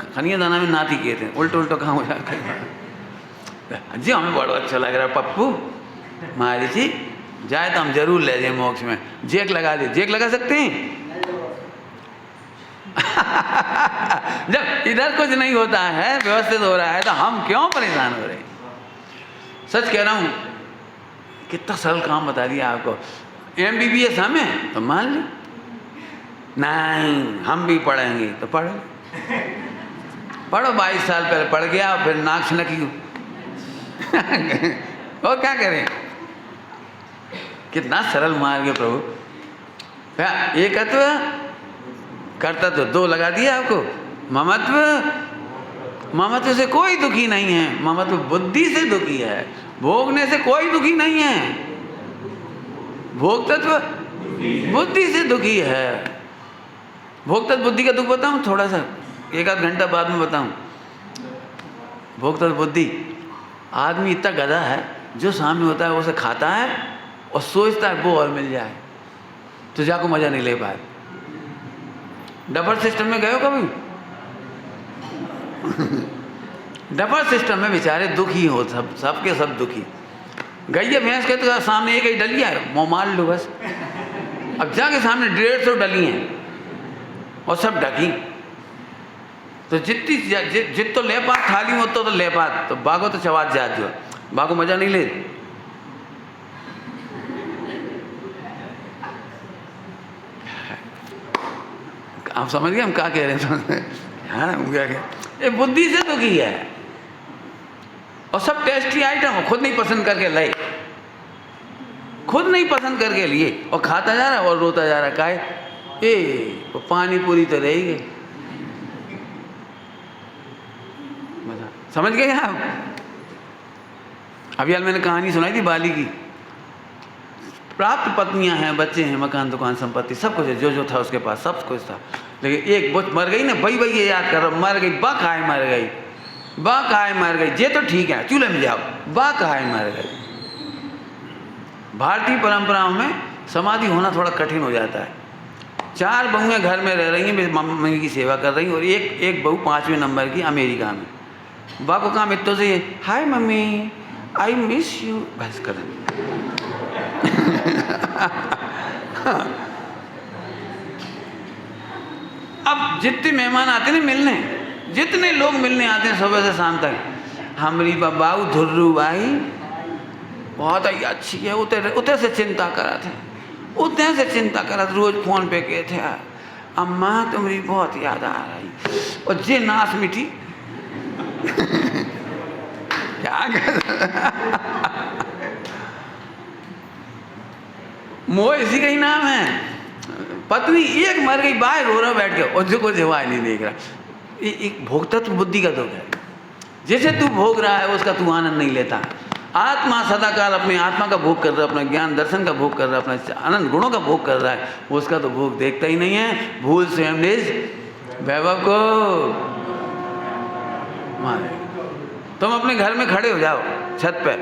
खनिया दाना में नाती कहते हैं, उल्टो उल्टो कहाँ हो जाता है। जी हमें बड़ा अच्छा लग रहा है पप्पू, मारी जी जाए तो हम जरूर ले जाए मोक्ष में। जेक लगा दे, जेक लगा सकते हैं? जब इधर कुछ नहीं होता है, व्यवस्थित हो रहा है, तो हम क्यों परेशान हो रहे हैं? सच कह रहा हूँ, कितना सरल काम बता दिया आपको। MBBS हमें तो मान ली, नहीं हम भी पढ़ेंगे तो पढ़ो। 22 साल पहले पढ़ गया, फिर नाक छनकी और क्या करें? कितना सरल मार्ग है प्रभु। एकत्व कर्तव्य 2 लगा दिया आपको। ममत्व से कोई दुखी नहीं है, ममत्व बुद्धि से दुखी है। भोगने से कोई दुखी नहीं है, भोक्तत्व बुद्धि से दुखी है। भोक्तत्व बुद्धि का दुख बताऊं थोड़ा सा, 1 आध घंटा बाद में बताऊं। भोक्तत्व बुद्धि, आदमी इतना गधा है, जो सामने होता है वो उसे खाता है और सोचता है वो और मिल जाए, तो जाको मजा नहीं ले पाए। डबल सिस्टम में गए हो कभी? डबल सिस्टम में बेचारे दुखी हो, सबके सब दुखी। गैया भैंस के तो सामने एक ही डलिया है, मुँह मार लो बस। अब जाके सामने 150 डली हैं और सब ढकी, तो जित तो ले पात थाली में तो ले पात, तो बागो तो चवात जात जो बागो मजा नहीं ले। आप समझ गए हम क्या कह रहे हैं? हाँ, हम क्या कह, ये बुद्धि से दुखी है और सब टेस्टी आइटम खुद नहीं पसंद करके लाए, खुद नहीं पसंद करके लिए और खाता जा रहा है और रोता जा रहा है। काहे? ए पानी पूरी तो रह गई। समझ गए आप? अभी हाल मैंने कहानी सुनाई थी बाली की। प्राप्त पत्नियां हैं, बच्चे हैं, मकान दुकान संपत्ति सब कुछ है, जो जो था उसके पास सब कुछ था, लेकिन एक बुत मर गई ना, वही वही ये याद कर रहा, मर गई, बा खाए मर गई, बा खाए मर गई, ये तो ठीक है चूल्हे में जाओ, बा खाए मर गई। भारतीय परंपराओं में समाधि होना थोड़ा कठिन हो जाता है। 4 बहुएं घर में रह रही हैं, मेरी मम्मी की सेवा कर रही हैं, और एक बहू 5वें नंबर की अमेरिका में। बा को काम इतों से हाय मम्मी आई मिस यू बस कर। अब जितने मेहमान आते हैं मिलने, जितने लोग मिलने आते हैं सुबह से शाम तक, हमारी बाबू धुर्रू भाई बहुत ही अच्छी है, उतर से चिंता करा थे, उतर से चिंता करा, रोज फोन पे कहे थे अम्मा तुम्हारी बहुत याद आ रही, और जे नाश मिठी क्या कर मोह इसी का ही नाम है। पत्नी एक मर गई, बाहर रो रहा बैठ के, और जो को जवाब नहीं देख रहा। एक भोगतत्व बुद्धि का दुख है, जैसे तू भोग रहा है उसका तू आनंद नहीं लेता। आत्मा सदाकाल अपने आत्मा का भोग कर रहा है, अपना ज्ञान दर्शन का भोग कर रहा है, अपना आनंद गुणों का भोग कर रहा है, उसका तो भोग देखता ही नहीं है। भूल स्वयं निज वैभव को मारे। तुम अपने घर में खड़े हो जाओ छत पे,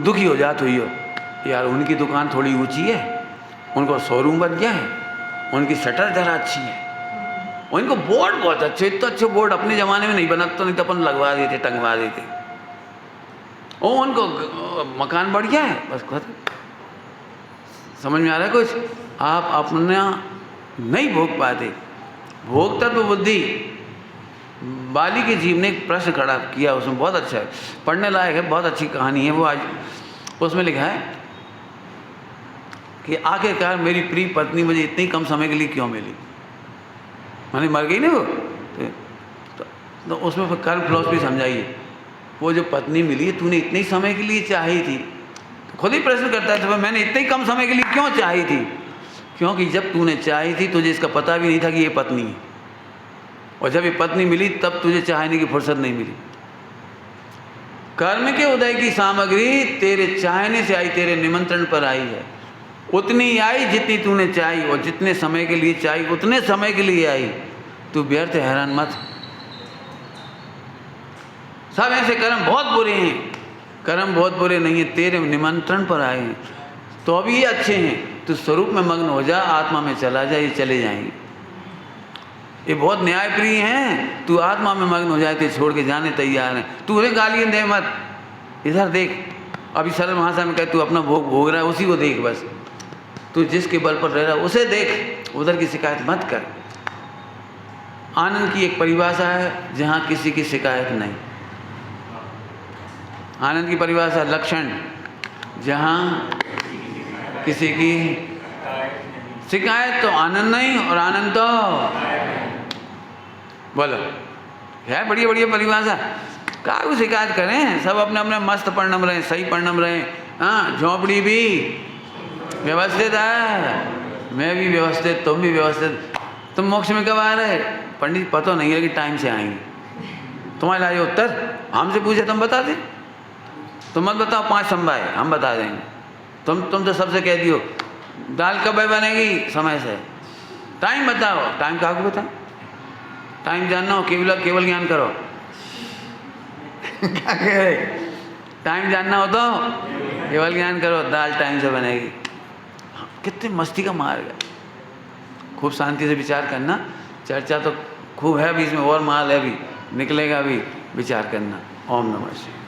दुखी हो जाते हो यार उनकी दुकान थोड़ी ऊंची है, उनको शोरूम बन गया है, उनकी शटर जरा अच्छी है, उनको बोर्ड बहुत अच्छे, इतना अच्छे बोर्ड अपने ज़माने में नहीं बना तो नहीं तो अपन लगवा देते, टंगवा देते। ओ उनको मकान बढ़िया है, बस खत्म। समझ में आ रहा है कुछ? आप अपना नहीं भोग पाते। भोग तत्व बुद्धि। बाली के जीव ने एक प्रश्न खड़ा किया, उसमें बहुत अच्छा है, पढ़ने लायक है, बहुत अच्छी कहानी है वो। आज उसमें लिखा है कि आखिरकार मेरी प्रिय पत्नी मुझे इतनी कम समय के लिए क्यों मिली, माने मर गई ना वो, तो उसमें फिर कर्म फिलॉसफी समझाइए। वो जो पत्नी मिली तूने इतने समय के लिए चाही थी, तो खुद ही प्रश्न करता है तो मैंने इतने कम समय के लिए क्यों चाही थी? क्योंकि जब तूने चाही थी तुझे इसका पता भी नहीं था कि ये पत्नी है, और जब ये पत्नी मिली तब तुझे चाहने की फुर्सत नहीं मिली। कर्म के उदय की सामग्री तेरे चाहने से आई, तेरे निमंत्रण पर आई है, उतनी आई जितनी तूने चाही, और जितने समय के लिए चाही उतने समय के लिए आई। तू व्यर्थ हैरान मत। सब ऐसे कर्म बहुत बुरे हैं, कर्म बहुत बुरे नहीं है, तेरे निमंत्रण पर आए हैं तो अभी ये अच्छे हैं। तू स्वरूप में मग्न हो जा, आत्मा में चला जा, ये चले जाएंगे। ये बहुत न्यायप्रिय हैं, तू आत्मा में मग्न हो जाए तो छोड़ के जाने तैयार है। तू उन्हें गालियाँ दे मत, इधर देख। अभी सरल भाषा में कहे तू अपना भोग भोग रहा है उसी को देख, बस तू जिसके बल पर रह रहा है उसे देख, उधर की शिकायत मत कर। आनंद की एक परिभाषा है जहाँ किसी की शिकायत नहीं। आनंद की परिभाषा लक्षण, जहाँ किसी की शिकायत तो आनंद नहीं, और आनंद तो बोलो है बढ़िया बढ़िया परिभाषा। काहे शिकायत करें, सब अपने अपने मस्त परिणाम रहे, सही परिणाम रहे। हाँ, झोंपड़ी भी व्यवस्थित है, मैं भी व्यवस्थित, तुम भी व्यवस्थित। तुम मोक्ष में कब आ रहे पंडित? पता नहीं है कि टाइम से आएंगे। तुम्हारे लाए उत्तर हमसे पूछे तुम बता दें, तुम मत बताओ 5 संभा है, हम बता देंगे। तुम तो सबसे कह दियो दाल कब बनेगी, समय से। टाइम बताओ, टाइम कहाँ को बताओ? टाइम जानना हो केवल ज्ञान करो। क्या कह रहे? टाइम जानना हो तो केवल ज्ञान करो, दाल टाइम से बनेगी। कितनी मस्ती का मार्ग है। खूब शांति से विचार करना। चर्चा तो खूब है अभी, इसमें और माल है, अभी निकलेगा, अभी विचार करना। ओम नमः शिवाय।